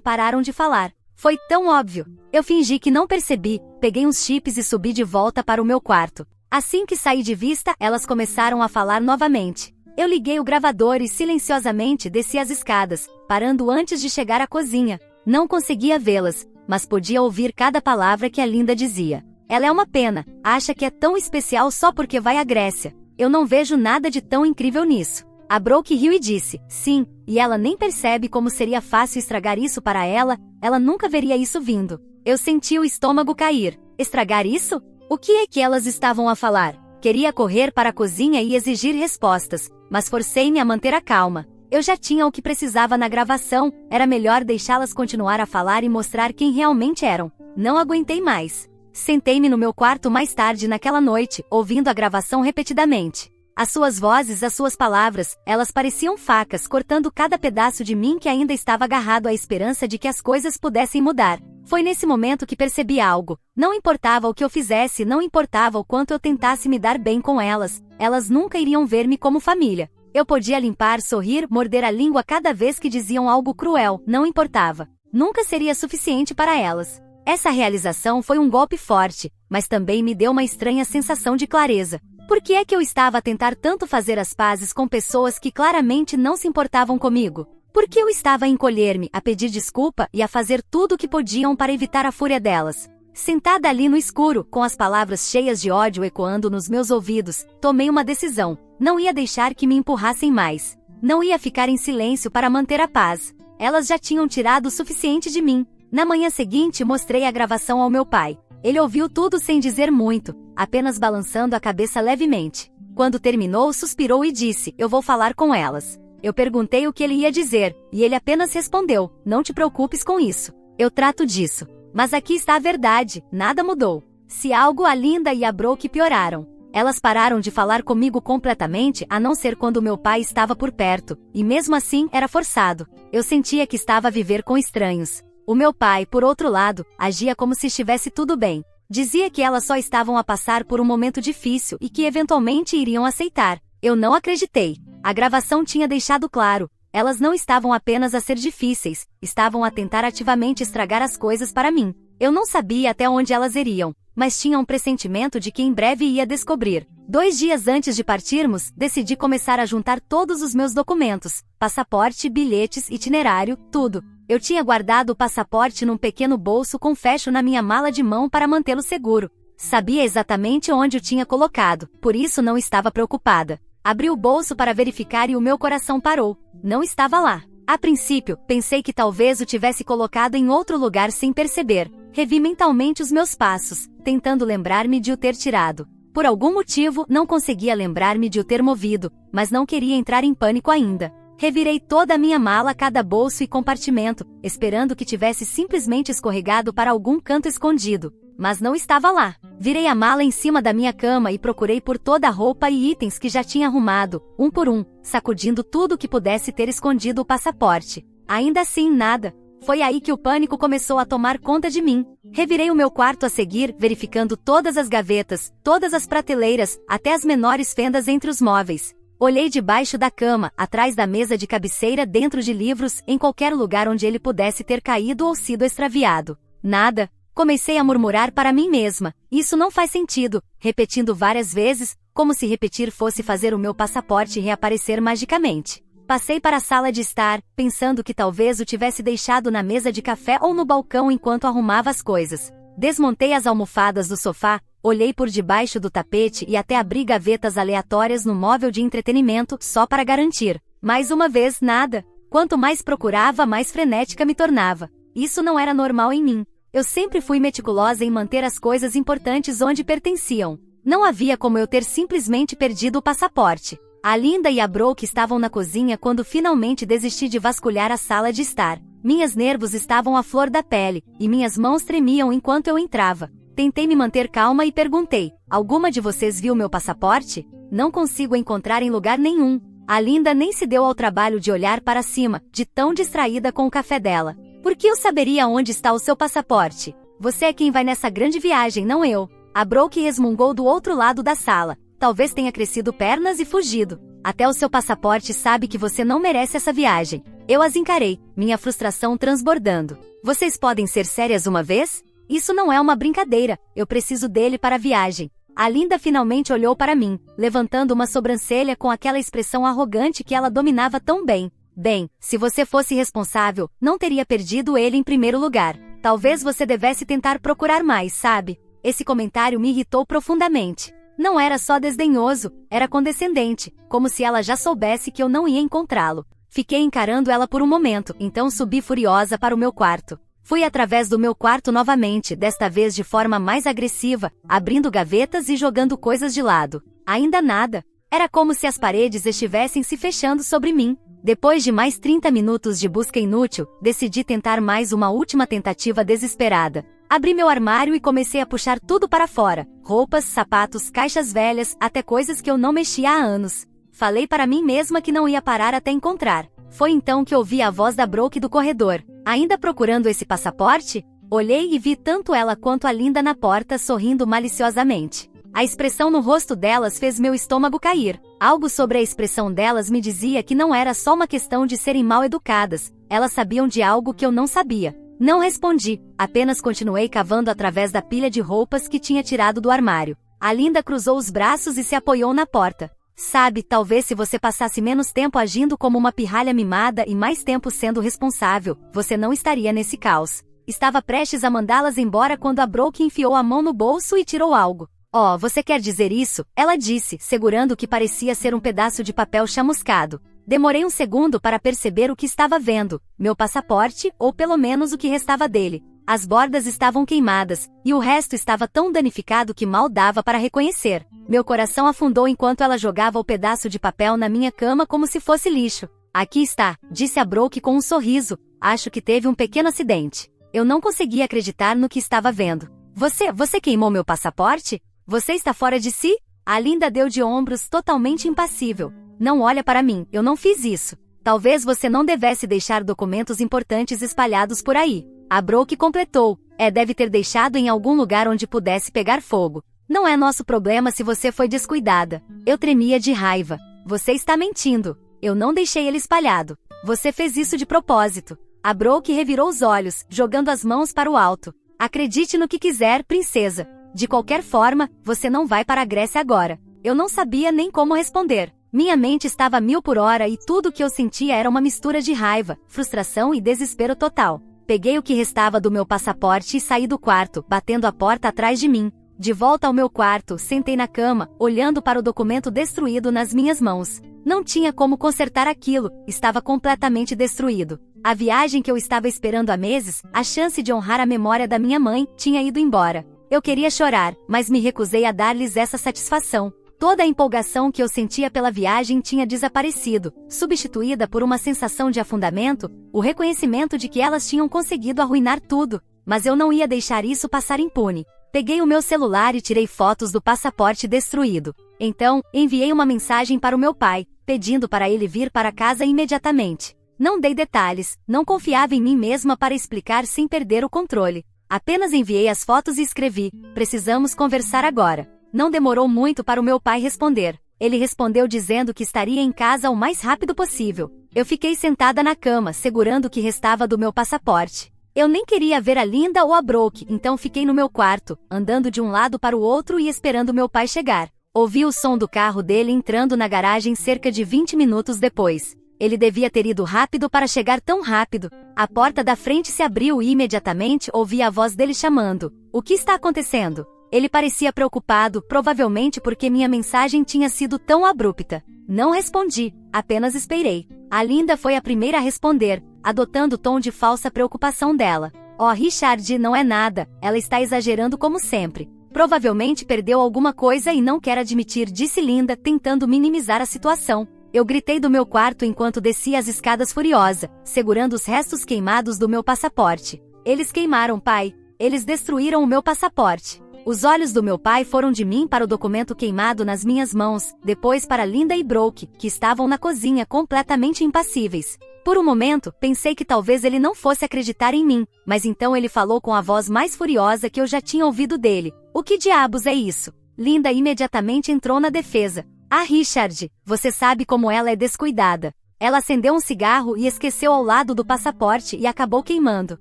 pararam de falar. Foi tão óbvio. Eu fingi que não percebi, peguei uns chips e subi de volta para o meu quarto. Assim que saí de vista, elas começaram a falar novamente. Eu liguei o gravador e silenciosamente desci as escadas, parando antes de chegar à cozinha. Não conseguia vê-las, mas podia ouvir cada palavra que a Linda dizia. Ela é uma pena, acha que é tão especial só porque vai à Grécia. Eu não vejo nada de tão incrível nisso. A Brooke riu e disse: "Sim, e ela nem percebe como seria fácil estragar isso para ela, ela nunca veria isso vindo." Eu senti o estômago cair. Estragar isso? O que é que elas estavam a falar? Queria correr para a cozinha e exigir respostas, mas forcei-me a manter a calma. Eu já tinha o que precisava na gravação, era melhor deixá-las continuar a falar e mostrar quem realmente eram. Não aguentei mais. Sentei-me no meu quarto mais tarde naquela noite, ouvindo a gravação repetidamente. As suas vozes, as suas palavras, elas pareciam facas cortando cada pedaço de mim que ainda estava agarrado à esperança de que as coisas pudessem mudar. Foi nesse momento que percebi algo. Não importava o que eu fizesse, não importava o quanto eu tentasse me dar bem com elas, elas nunca iriam ver-me como família. Eu podia limpar, sorrir, morder a língua cada vez que diziam algo cruel, não importava. Nunca seria suficiente para elas. Essa realização foi um golpe forte, mas também me deu uma estranha sensação de clareza. Por que é que eu estava a tentar tanto fazer as pazes com pessoas que claramente não se importavam comigo? Por que eu estava a encolher-me, a pedir desculpa e a fazer tudo o que podiam para evitar a fúria delas? Sentada ali no escuro, com as palavras cheias de ódio ecoando nos meus ouvidos, tomei uma decisão. Não ia deixar que me empurrassem mais. Não ia ficar em silêncio para manter a paz. Elas já tinham tirado o suficiente de mim. Na manhã seguinte mostrei a gravação ao meu pai. Ele ouviu tudo sem dizer muito, apenas balançando a cabeça levemente. Quando terminou, suspirou e disse: "Eu vou falar com elas." Eu perguntei o que ele ia dizer, e ele apenas respondeu: "Não te preocupes com isso. Eu trato disso." Mas aqui está a verdade, nada mudou. Se algo, a Linda e a Brooke pioraram. Elas pararam de falar comigo completamente, a não ser quando meu pai estava por perto, e mesmo assim era forçado. Eu sentia que estava a viver com estranhos. O meu pai, por outro lado, agia como se estivesse tudo bem. Dizia que elas só estavam a passar por um momento difícil e que eventualmente iriam aceitar. Eu não acreditei. A gravação tinha deixado claro. Elas não estavam apenas a ser difíceis, estavam a tentar ativamente estragar as coisas para mim. Eu não sabia até onde elas iriam, mas tinha um pressentimento de que em breve ia descobrir. 2 dias antes de partirmos, decidi começar a juntar todos os meus documentos, passaporte, bilhetes, itinerário, tudo. Eu tinha guardado o passaporte num pequeno bolso com fecho na minha mala de mão para mantê-lo seguro. Sabia exatamente onde o tinha colocado, por isso não estava preocupada. Abri o bolso para verificar e o meu coração parou. Não estava lá. A princípio, pensei que talvez o tivesse colocado em outro lugar sem perceber. Revi mentalmente os meus passos, tentando lembrar-me de o ter tirado. Por algum motivo, não conseguia lembrar-me de o ter movido, mas não queria entrar em pânico ainda. Revirei toda a minha mala, cada bolso e compartimento, esperando que tivesse simplesmente escorregado para algum canto escondido. Mas não estava lá. Virei a mala em cima da minha cama e procurei por toda a roupa e itens que já tinha arrumado, um por um, sacudindo tudo que pudesse ter escondido o passaporte. Ainda assim, nada. Foi aí que o pânico começou a tomar conta de mim. Revirei o meu quarto a seguir, verificando todas as gavetas, todas as prateleiras, até as menores fendas entre os móveis. Olhei debaixo da cama, atrás da mesa de cabeceira, dentro de livros, em qualquer lugar onde ele pudesse ter caído ou sido extraviado. Nada. Comecei a murmurar para mim mesma, isso não faz sentido, repetindo várias vezes, como se repetir fosse fazer o meu passaporte reaparecer magicamente. Passei para a sala de estar, pensando que talvez o tivesse deixado na mesa de café ou no balcão enquanto arrumava as coisas. Desmontei as almofadas do sofá, olhei por debaixo do tapete e até abri gavetas aleatórias no móvel de entretenimento, só para garantir. Mais uma vez, nada. Quanto mais procurava, mais frenética me tornava. Isso não era normal em mim. Eu sempre fui meticulosa em manter as coisas importantes onde pertenciam. Não havia como eu ter simplesmente perdido o passaporte. A Linda e a Brooke estavam na cozinha quando finalmente desisti de vasculhar a sala de estar. Minhas nervos estavam à flor da pele, e minhas mãos tremiam enquanto eu entrava. Tentei me manter calma e perguntei, alguma de vocês viu meu passaporte? Não consigo encontrar em lugar nenhum. A Linda nem se deu ao trabalho de olhar para cima, de tão distraída com o café dela. Por que eu saberia onde está o seu passaporte? Você é quem vai nessa grande viagem, não eu. A Brooke resmungou do outro lado da sala. Talvez tenha crescido pernas e fugido. Até o seu passaporte sabe que você não merece essa viagem. Eu as encarei, minha frustração transbordando. Vocês podem ser sérias uma vez? Isso não é uma brincadeira, eu preciso dele para a viagem. A Linda finalmente olhou para mim, levantando uma sobrancelha com aquela expressão arrogante que ela dominava tão bem. Bem, se você fosse responsável, não teria perdido ele em primeiro lugar. Talvez você devesse tentar procurar mais, sabe? Esse comentário me irritou profundamente. Não era só desdenhoso, era condescendente, como se ela já soubesse que eu não ia encontrá-lo. Fiquei encarando ela por um momento, então subi furiosa para o meu quarto. Fui através do meu quarto novamente, desta vez de forma mais agressiva, abrindo gavetas e jogando coisas de lado. Ainda nada. Era como se as paredes estivessem se fechando sobre mim. Depois de mais 30 minutos de busca inútil, decidi tentar mais uma última tentativa desesperada. Abri meu armário e comecei a puxar tudo para fora. Roupas, sapatos, caixas velhas, até coisas que eu não mexia há anos. Falei para mim mesma que não ia parar até encontrar. Foi então que ouvi a voz da Brooke do corredor. Ainda procurando esse passaporte? Olhei e vi tanto ela quanto a Linda na porta sorrindo maliciosamente. A expressão no rosto delas fez meu estômago cair. Algo sobre a expressão delas me dizia que não era só uma questão de serem mal educadas, elas sabiam de algo que eu não sabia. Não respondi, apenas continuei cavando através da pilha de roupas que tinha tirado do armário. A Linda cruzou os braços e se apoiou na porta. Sabe, talvez se você passasse menos tempo agindo como uma pirralha mimada e mais tempo sendo responsável, você não estaria nesse caos. Estava prestes a mandá-las embora quando a Brooke enfiou a mão no bolso e tirou algo. Oh, você quer dizer isso? Ela disse, segurando o que parecia ser um pedaço de papel chamuscado. Demorei um segundo para perceber o que estava vendo, meu passaporte, ou pelo menos o que restava dele. As bordas estavam queimadas, e o resto estava tão danificado que mal dava para reconhecer. Meu coração afundou enquanto ela jogava o pedaço de papel na minha cama como se fosse lixo. Aqui está, disse a Brooke com um sorriso. Acho que teve um pequeno acidente. Eu não conseguia acreditar no que estava vendo. Você queimou meu passaporte? Você está fora de si? A Linda deu de ombros, totalmente impassível. Não olha para mim, eu não fiz isso. Talvez você não devesse deixar documentos importantes espalhados por aí. A Brooke completou. Deve ter deixado em algum lugar onde pudesse pegar fogo. Não é nosso problema se você foi descuidada. Eu tremia de raiva. Você está mentindo. Eu não deixei ele espalhado. Você fez isso de propósito. A Brooke revirou os olhos, jogando as mãos para o alto. Acredite no que quiser, princesa. De qualquer forma, você não vai para a Grécia agora. Eu não sabia nem como responder. Minha mente estava a 1000 por hora e tudo o que eu sentia era uma mistura de raiva, frustração e desespero total. Peguei o que restava do meu passaporte e saí do quarto, batendo a porta atrás de mim. De volta ao meu quarto, sentei na cama, olhando para o documento destruído nas minhas mãos. Não tinha como consertar aquilo, estava completamente destruído. A viagem que eu estava esperando há meses, a chance de honrar a memória da minha mãe, tinha ido embora. Eu queria chorar, mas me recusei a dar-lhes essa satisfação. Toda a empolgação que eu sentia pela viagem tinha desaparecido, substituída por uma sensação de afundamento, o reconhecimento de que elas tinham conseguido arruinar tudo. Mas eu não ia deixar isso passar impune. Peguei o meu celular e tirei fotos do passaporte destruído. Então, enviei uma mensagem para o meu pai, pedindo para ele vir para casa imediatamente. Não dei detalhes, não confiava em mim mesma para explicar sem perder o controle. Apenas enviei as fotos e escrevi: precisamos conversar agora. Não demorou muito para o meu pai responder. Ele respondeu dizendo que estaria em casa o mais rápido possível. Eu fiquei sentada na cama, segurando o que restava do meu passaporte. Eu nem queria ver a Linda ou a Brooke, então fiquei no meu quarto, andando de um lado para o outro e esperando meu pai chegar. Ouvi o som do carro dele entrando na garagem cerca de 20 minutos depois. Ele devia ter ido rápido para chegar tão rápido. A porta da frente se abriu e imediatamente ouvi a voz dele chamando: "O que está acontecendo?" Ele parecia preocupado, provavelmente porque minha mensagem tinha sido tão abrupta. Não respondi, apenas esperei. A Linda foi a primeira a responder, adotando o tom de falsa preocupação dela. "Oh, Richard, não é nada, ela está exagerando como sempre. Provavelmente perdeu alguma coisa e não quer admitir", disse Linda, tentando minimizar a situação. Eu gritei do meu quarto enquanto descia as escadas furiosa, segurando os restos queimados do meu passaporte. "Eles queimaram, pai. Eles destruíram o meu passaporte." Os olhos do meu pai foram de mim para o documento queimado nas minhas mãos, depois para Linda e Brooke, que estavam na cozinha completamente impassíveis. Por um momento, pensei que talvez ele não fosse acreditar em mim, mas então ele falou com a voz mais furiosa que eu já tinha ouvido dele: "O que diabos é isso?" Linda imediatamente entrou na defesa. "Ah, Richard, você sabe como ela é descuidada. Ela acendeu um cigarro e esqueceu ao lado do passaporte e acabou queimando.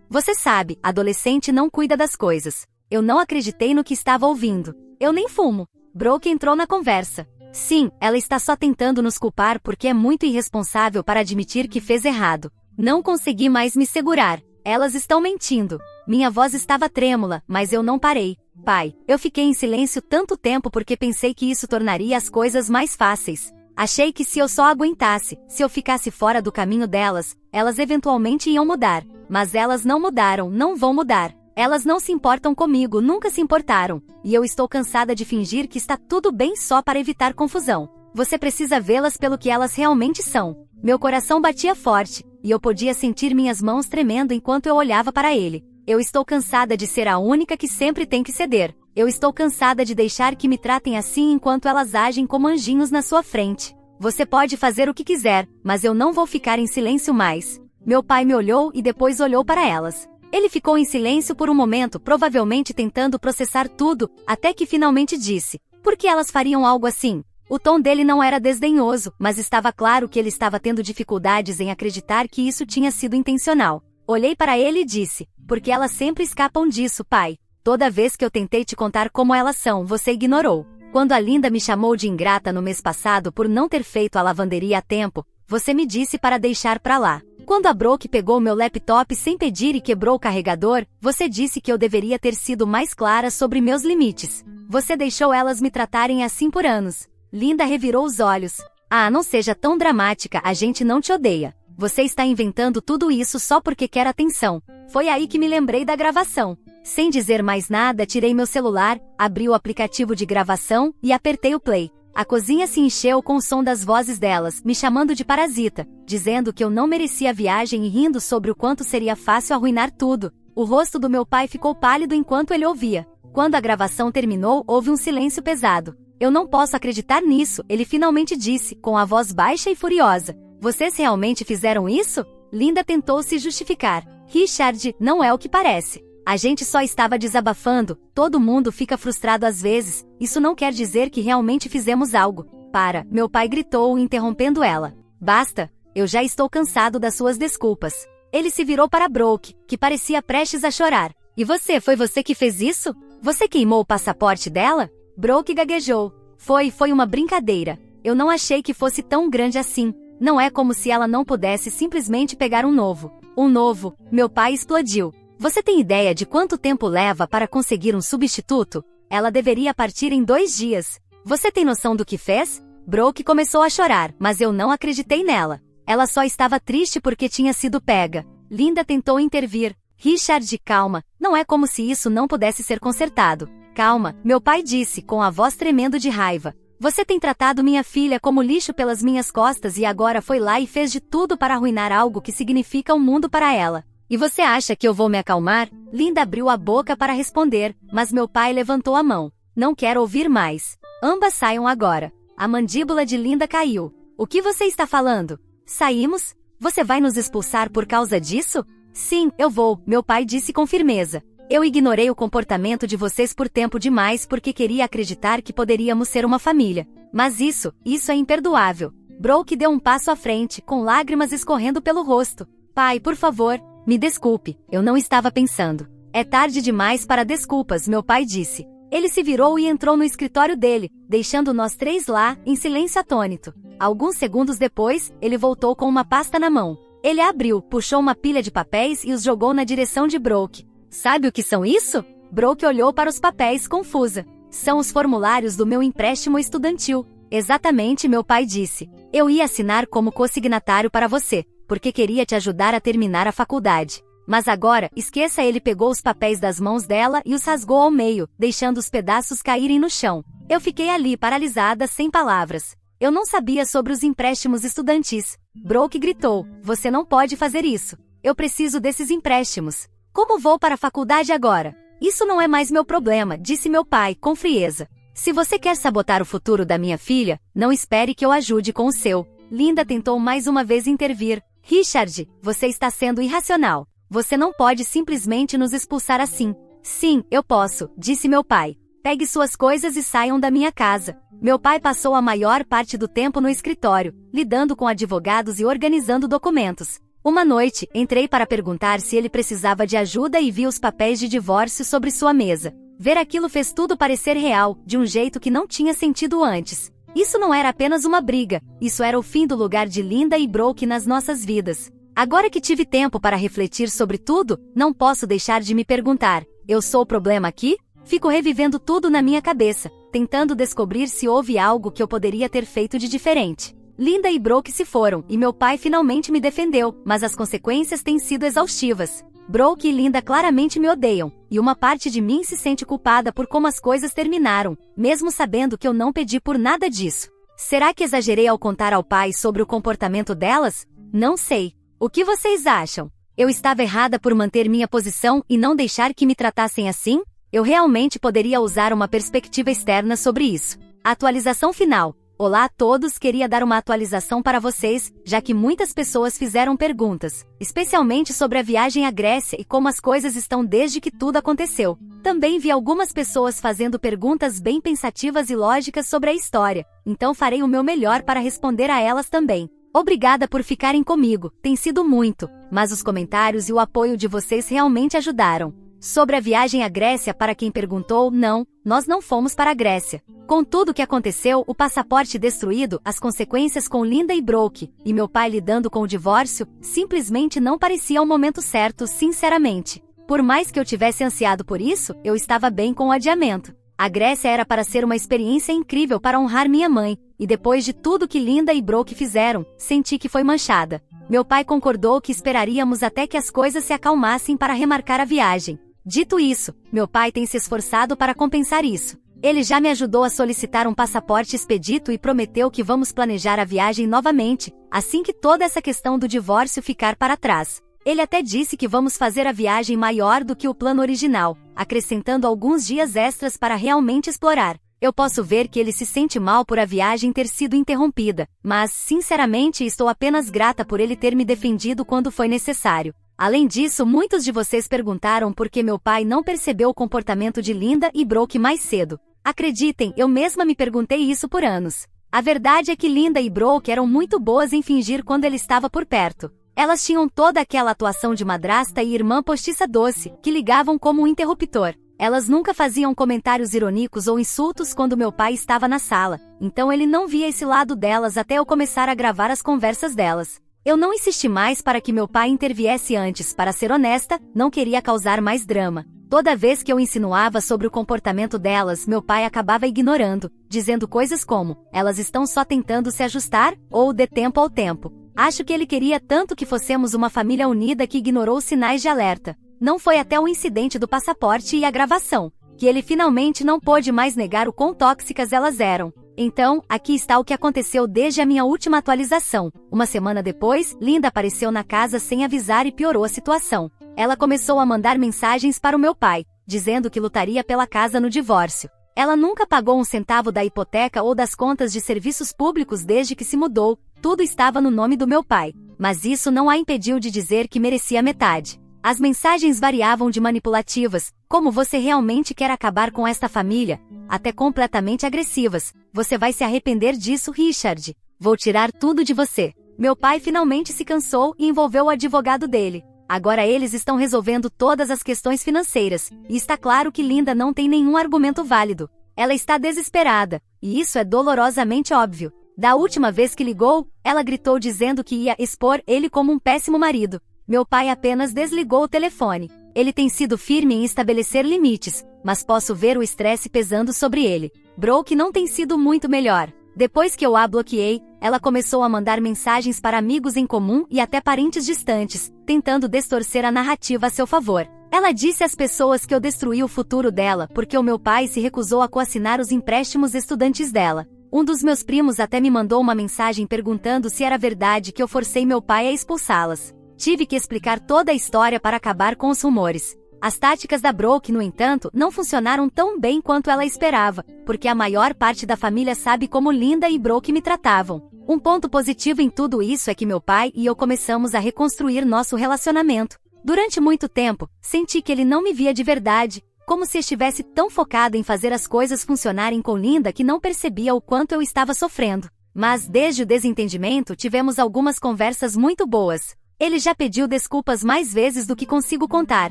Você sabe, adolescente não cuida das coisas." Eu não acreditei no que estava ouvindo. "Eu nem fumo." Brooke entrou na conversa. "Sim, ela está só tentando nos culpar porque é muito irresponsável para admitir que fez errado." Não consegui mais me segurar. "Elas estão mentindo." Minha voz estava trêmula, mas eu não parei. "Pai, eu fiquei em silêncio tanto tempo porque pensei que isso tornaria as coisas mais fáceis. Achei que se eu só aguentasse, se eu ficasse fora do caminho delas, elas eventualmente iam mudar. Mas elas não mudaram, não vão mudar. Elas não se importam comigo, nunca se importaram. E eu estou cansada de fingir que está tudo bem só para evitar confusão. Você precisa vê-las pelo que elas realmente são." Meu coração batia forte, e eu podia sentir minhas mãos tremendo enquanto eu olhava para ele. "Eu estou cansada de ser a única que sempre tem que ceder. Eu estou cansada de deixar que me tratem assim enquanto elas agem como anjinhos na sua frente. Você pode fazer o que quiser, mas eu não vou ficar em silêncio mais." Meu pai me olhou e depois olhou para elas. Ele ficou em silêncio por um momento, provavelmente tentando processar tudo, até que finalmente disse: "Por que elas fariam algo assim?" O tom dele não era desdenhoso, mas estava claro que ele estava tendo dificuldades em acreditar que isso tinha sido intencional. Olhei para ele e disse: "Porque elas sempre escapam disso, pai. Toda vez que eu tentei te contar como elas são, você ignorou. Quando a Linda me chamou de ingrata no mês passado por não ter feito a lavanderia a tempo, você me disse para deixar pra lá. Quando a Brooke pegou meu laptop sem pedir e quebrou o carregador, você disse que eu deveria ter sido mais clara sobre meus limites. Você deixou elas me tratarem assim por anos." Linda revirou os olhos. "Ah, não seja tão dramática, a gente não te odeia. Você está inventando tudo isso só porque quer atenção." Foi aí que me lembrei da gravação. Sem dizer mais nada, tirei meu celular, abri o aplicativo de gravação e apertei o play. A cozinha se encheu com o som das vozes delas, me chamando de parasita, dizendo que eu não merecia a viagem e rindo sobre o quanto seria fácil arruinar tudo. O rosto do meu pai ficou pálido enquanto ele ouvia. Quando a gravação terminou, houve um silêncio pesado. "Eu não posso acreditar nisso", ele finalmente disse, com a voz baixa e furiosa. "Vocês realmente fizeram isso?" Linda tentou se justificar. "Richard, não é o que parece. A gente só estava desabafando, todo mundo fica frustrado às vezes, isso não quer dizer que realmente fizemos algo." "Para", meu pai gritou, interrompendo ela. "Basta, eu já estou cansado das suas desculpas." Ele se virou para Brooke, que parecia prestes a chorar. "E foi você que fez isso?" Você queimou o passaporte dela? Brooke gaguejou. Foi uma brincadeira. Eu não achei que fosse tão grande assim. Não é como se ela não pudesse simplesmente pegar um novo. Um novo, meu pai explodiu. Você tem ideia de quanto tempo leva para conseguir um substituto? Ela deveria partir em 2 dias. Você tem noção do que fez? Brooke começou a chorar, mas eu não acreditei nela. Ela só estava triste porque tinha sido pega. Linda tentou intervir. Richard, calma, não é como se isso não pudesse ser consertado. Calma, meu pai disse, com a voz tremendo de raiva. Você tem tratado minha filha como lixo pelas minhas costas e agora foi lá e fez de tudo para arruinar algo que significa o mundo para ela. E você acha que eu vou me acalmar? Linda abriu a boca para responder, mas meu pai levantou a mão. Não quero ouvir mais. Ambas saiam agora. A mandíbula de Linda caiu. O que você está falando? Saímos? Você vai nos expulsar por causa disso? Sim, eu vou, meu pai disse com firmeza. Eu ignorei o comportamento de vocês por tempo demais porque queria acreditar que poderíamos ser uma família. Mas isso é imperdoável. Brooke deu um passo à frente, com lágrimas escorrendo pelo rosto. Pai, por favor, me desculpe, eu não estava pensando. É tarde demais para desculpas, meu pai disse. Ele se virou e entrou no escritório dele, deixando nós 3 lá, em silêncio atônito. Alguns segundos depois, ele voltou com uma pasta na mão. Ele a abriu, puxou uma pilha de papéis e os jogou na direção de Brooke. Sabe o que são isso? Brooke olhou para os papéis confusa. São os formulários do meu empréstimo estudantil. Exatamente, meu pai disse. Eu ia assinar como consignatário para você, porque queria te ajudar a terminar a faculdade. Mas agora, esqueça. Ele pegou os papéis das mãos dela e os rasgou ao meio, deixando os pedaços caírem no chão. Eu fiquei ali paralisada, sem palavras. Eu não sabia sobre os empréstimos estudantis. Brooke gritou, você não pode fazer isso. Eu preciso desses empréstimos. Como vou para a faculdade agora? Isso não é mais meu problema, disse meu pai, com frieza. Se você quer sabotar o futuro da minha filha, não espere que eu ajude com o seu. Linda tentou mais uma vez intervir. Richard, você está sendo irracional. Você não pode simplesmente nos expulsar assim. Sim, eu posso, disse meu pai. Pegue suas coisas e saiam da minha casa. Meu pai passou a maior parte do tempo no escritório, lidando com advogados e organizando documentos. Uma noite, entrei para perguntar se ele precisava de ajuda e vi os papéis de divórcio sobre sua mesa. Ver aquilo fez tudo parecer real, de um jeito que não tinha sentido antes. Isso não era apenas uma briga, isso era o fim do lugar de Linda e Brooke nas nossas vidas. Agora que tive tempo para refletir sobre tudo, não posso deixar de me perguntar, eu sou o problema aqui? Fico revivendo tudo na minha cabeça, tentando descobrir se houve algo que eu poderia ter feito de diferente. Linda e Brooke se foram, e meu pai finalmente me defendeu, mas as consequências têm sido exaustivas. Brooke e Linda claramente me odeiam, e uma parte de mim se sente culpada por como as coisas terminaram, mesmo sabendo que eu não pedi por nada disso. Será que exagerei ao contar ao pai sobre o comportamento delas? Não sei. O que vocês acham? Eu estava errada por manter minha posição e não deixar que me tratassem assim? Eu realmente poderia usar uma perspectiva externa sobre isso. Atualização final. Olá a todos, queria dar uma atualização para vocês, já que muitas pessoas fizeram perguntas, especialmente sobre a viagem à Grécia e como as coisas estão desde que tudo aconteceu. Também vi algumas pessoas fazendo perguntas bem pensativas e lógicas sobre a história, então farei o meu melhor para responder a elas também. Obrigada por ficarem comigo, tem sido muito, mas os comentários e o apoio de vocês realmente ajudaram. Sobre a viagem à Grécia, para quem perguntou, não, nós não fomos para a Grécia. Com tudo o que aconteceu, o passaporte destruído, as consequências com Linda e Brooke, e meu pai lidando com o divórcio, simplesmente não parecia o momento certo, sinceramente. Por mais que eu tivesse ansiado por isso, eu estava bem com o adiamento. A Grécia era para ser uma experiência incrível para honrar minha mãe, e depois de tudo que Linda e Brooke fizeram, senti que foi manchada. Meu pai concordou que esperaríamos até que as coisas se acalmassem para remarcar a viagem. Dito isso, meu pai tem se esforçado para compensar isso. Ele já me ajudou a solicitar um passaporte expedito e prometeu que vamos planejar a viagem novamente, assim que toda essa questão do divórcio ficar para trás. Ele até disse que vamos fazer a viagem maior do que o plano original, acrescentando alguns dias extras para realmente explorar. Eu posso ver que ele se sente mal por a viagem ter sido interrompida, mas, sinceramente, estou apenas grata por ele ter me defendido quando foi necessário. Além disso, muitos de vocês perguntaram por que meu pai não percebeu o comportamento de Linda e Brooke mais cedo. Acreditem, eu mesma me perguntei isso por anos. A verdade é que Linda e Brooke eram muito boas em fingir quando ele estava por perto. Elas tinham toda aquela atuação de madrasta e irmã postiça doce, que ligavam como um interruptor. Elas nunca faziam comentários irônicos ou insultos quando meu pai estava na sala, então ele não via esse lado delas até eu começar a gravar as conversas delas. Eu não insisti mais para que meu pai interviesse antes, para ser honesta, não queria causar mais drama. Toda vez que eu insinuava sobre o comportamento delas, meu pai acabava ignorando, dizendo coisas como, elas estão só tentando se ajustar, ou dê tempo ao tempo. Acho que ele queria tanto que fossemos uma família unida que ignorou os sinais de alerta. Não foi até o incidente do passaporte e a gravação, que ele finalmente não pôde mais negar o quão tóxicas elas eram. Então, aqui está o que aconteceu desde a minha última atualização. Uma semana depois, Linda apareceu na casa sem avisar e piorou a situação. Ela começou a mandar mensagens para o meu pai, dizendo que lutaria pela casa no divórcio. Ela nunca pagou um centavo da hipoteca ou das contas de serviços públicos desde que se mudou, tudo estava no nome do meu pai. Mas isso não a impediu de dizer que merecia metade. As mensagens variavam de manipulativas, como você realmente quer acabar com esta família, até completamente agressivas. Você vai se arrepender disso, Richard. Vou tirar tudo de você. Meu pai finalmente se cansou e envolveu o advogado dele. Agora eles estão resolvendo todas as questões financeiras, e está claro que Linda não tem nenhum argumento válido. Ela está desesperada, e isso é dolorosamente óbvio. Da última vez que ligou, ela gritou dizendo que ia expor ele como um péssimo marido. Meu pai apenas desligou o telefone. Ele tem sido firme em estabelecer limites, mas posso ver o estresse pesando sobre ele. Brooke não tem sido muito melhor. Depois que eu a bloqueei, ela começou a mandar mensagens para amigos em comum e até parentes distantes, tentando distorcer a narrativa a seu favor. Ela disse às pessoas que eu destruí o futuro dela porque o meu pai se recusou a coassinar os empréstimos estudantis dela. Um dos meus primos até me mandou uma mensagem perguntando se era verdade que eu forcei meu pai a expulsá-las. Tive que explicar toda a história para acabar com os rumores. As táticas da Brooke, no entanto, não funcionaram tão bem quanto ela esperava, porque a maior parte da família sabe como Linda e Brooke me tratavam. Um ponto positivo em tudo isso é que meu pai e eu começamos a reconstruir nosso relacionamento. Durante muito tempo, senti que ele não me via de verdade, como se estivesse tão focado em fazer as coisas funcionarem com Linda que não percebia o quanto eu estava sofrendo. Mas desde o desentendimento tivemos algumas conversas muito boas. Ele já pediu desculpas mais vezes do que consigo contar,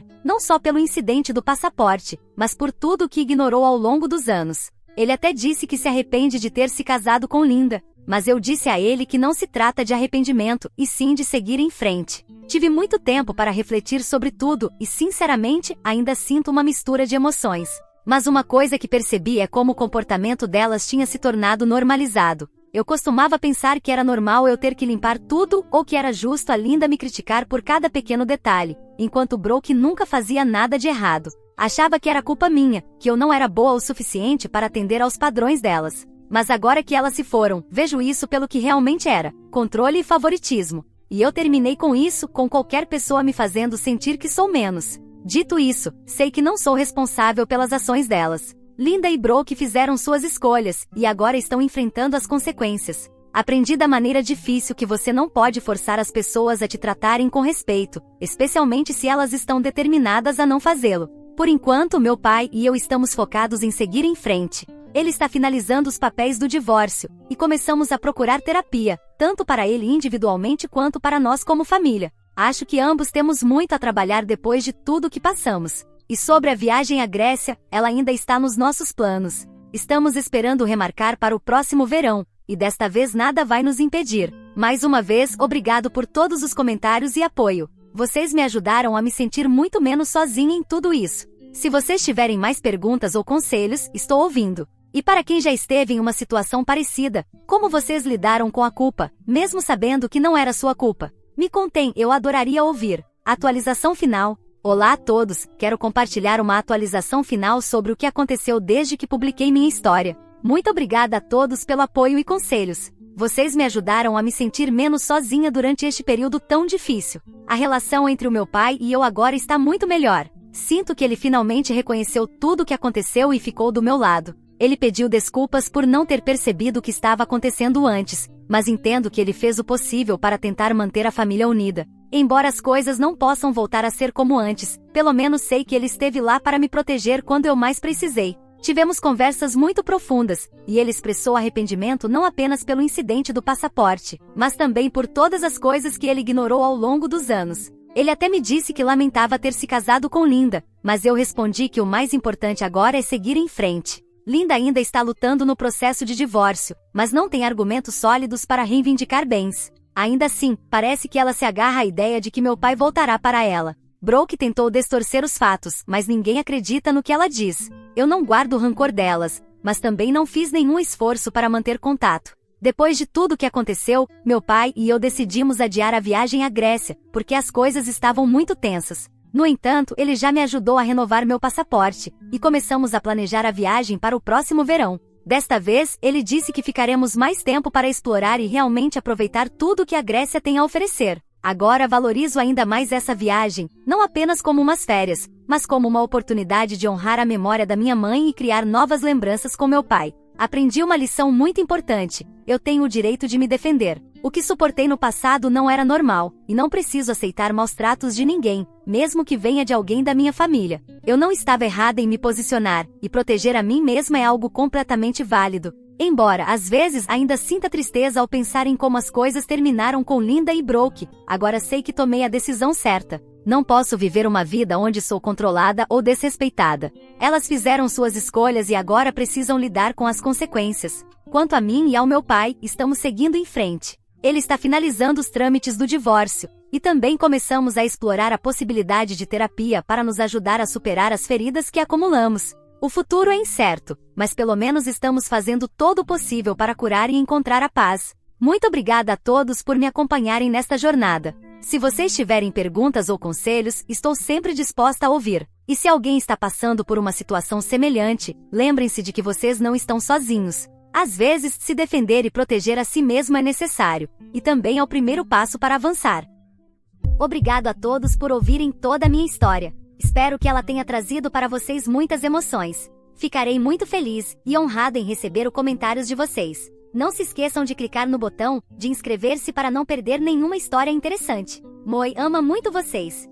não só pelo incidente do passaporte, mas por tudo que ignorou ao longo dos anos. Ele até disse que se arrepende de ter se casado com Linda, mas eu disse a ele que não se trata de arrependimento, e sim de seguir em frente. Tive muito tempo para refletir sobre tudo e, sinceramente, ainda sinto uma mistura de emoções. Mas uma coisa que percebi é como o comportamento delas tinha se tornado normalizado. Eu costumava pensar que era normal eu ter que limpar tudo ou que era justo a Linda me criticar por cada pequeno detalhe, enquanto Brooke nunca fazia nada de errado. Achava que era culpa minha, que eu não era boa o suficiente para atender aos padrões delas. Mas agora que elas se foram, vejo isso pelo que realmente era, controle e favoritismo. E eu terminei com isso, com qualquer pessoa me fazendo sentir que sou menos. Dito isso, sei que não sou responsável pelas ações delas. Linda e Brooke fizeram suas escolhas, e agora estão enfrentando as consequências. Aprendi da maneira difícil que você não pode forçar as pessoas a te tratarem com respeito, especialmente se elas estão determinadas a não fazê-lo. Por enquanto, meu pai e eu estamos focados em seguir em frente. Ele está finalizando os papéis do divórcio, e começamos a procurar terapia, tanto para ele individualmente quanto para nós como família. Acho que ambos temos muito a trabalhar depois de tudo o que passamos. E sobre a viagem à Grécia, ela ainda está nos nossos planos. Estamos esperando remarcar para o próximo verão, e desta vez nada vai nos impedir. Mais uma vez, obrigado por todos os comentários e apoio. Vocês me ajudaram a me sentir muito menos sozinha em tudo isso. Se vocês tiverem mais perguntas ou conselhos, estou ouvindo. E para quem já esteve em uma situação parecida, como vocês lidaram com a culpa, mesmo sabendo que não era sua culpa? Me contem, eu adoraria ouvir. Atualização final. Olá a todos, quero compartilhar uma atualização final sobre o que aconteceu desde que publiquei minha história. Muito obrigada a todos pelo apoio e conselhos. Vocês me ajudaram a me sentir menos sozinha durante este período tão difícil. A relação entre o meu pai e eu agora está muito melhor. Sinto que ele finalmente reconheceu tudo o que aconteceu e ficou do meu lado. Ele pediu desculpas por não ter percebido o que estava acontecendo antes, mas entendo que ele fez o possível para tentar manter a família unida. Embora as coisas não possam voltar a ser como antes, pelo menos sei que ele esteve lá para me proteger quando eu mais precisei. Tivemos conversas muito profundas, e ele expressou arrependimento não apenas pelo incidente do passaporte, mas também por todas as coisas que ele ignorou ao longo dos anos. Ele até me disse que lamentava ter se casado com Linda, mas eu respondi que o mais importante agora é seguir em frente. Linda ainda está lutando no processo de divórcio, mas não tem argumentos sólidos para reivindicar bens. Ainda assim, parece que ela se agarra à ideia de que meu pai voltará para ela. Brooke tentou distorcer os fatos, mas ninguém acredita no que ela diz. Eu não guardo rancor delas, mas também não fiz nenhum esforço para manter contato. Depois de tudo o que aconteceu, meu pai e eu decidimos adiar a viagem à Grécia, porque as coisas estavam muito tensas. No entanto, ele já me ajudou a renovar meu passaporte, e começamos a planejar a viagem para o próximo verão. Desta vez, ele disse que ficaremos mais tempo para explorar e realmente aproveitar tudo que a Grécia tem a oferecer. Agora valorizo ainda mais essa viagem, não apenas como umas férias, mas como uma oportunidade de honrar a memória da minha mãe e criar novas lembranças com meu pai. Aprendi uma lição muito importante: eu tenho o direito de me defender. O que suportei no passado não era normal, e não preciso aceitar maus-tratos de ninguém, mesmo que venha de alguém da minha família. Eu não estava errada em me posicionar, e proteger a mim mesma é algo completamente válido. Embora, às vezes, ainda sinta tristeza ao pensar em como as coisas terminaram com Linda e Brooke, agora sei que tomei a decisão certa. Não posso viver uma vida onde sou controlada ou desrespeitada. Elas fizeram suas escolhas e agora precisam lidar com as consequências. Quanto a mim e ao meu pai, estamos seguindo em frente. Ele está finalizando os trâmites do divórcio, e também começamos a explorar a possibilidade de terapia para nos ajudar a superar as feridas que acumulamos. O futuro é incerto, mas pelo menos estamos fazendo todo o possível para curar e encontrar a paz. Muito obrigada a todos por me acompanharem nesta jornada. Se vocês tiverem perguntas ou conselhos, estou sempre disposta a ouvir. E se alguém está passando por uma situação semelhante, lembrem-se de que vocês não estão sozinhos. Às vezes, se defender e proteger a si mesmo é necessário, e também é o primeiro passo para avançar. Obrigado a todos por ouvirem toda a minha história. Espero que ela tenha trazido para vocês muitas emoções. Ficarei muito feliz e honrada em receber os comentários de vocês. Não se esqueçam de clicar no botão de inscrever-se para não perder nenhuma história interessante. Moi ama muito vocês.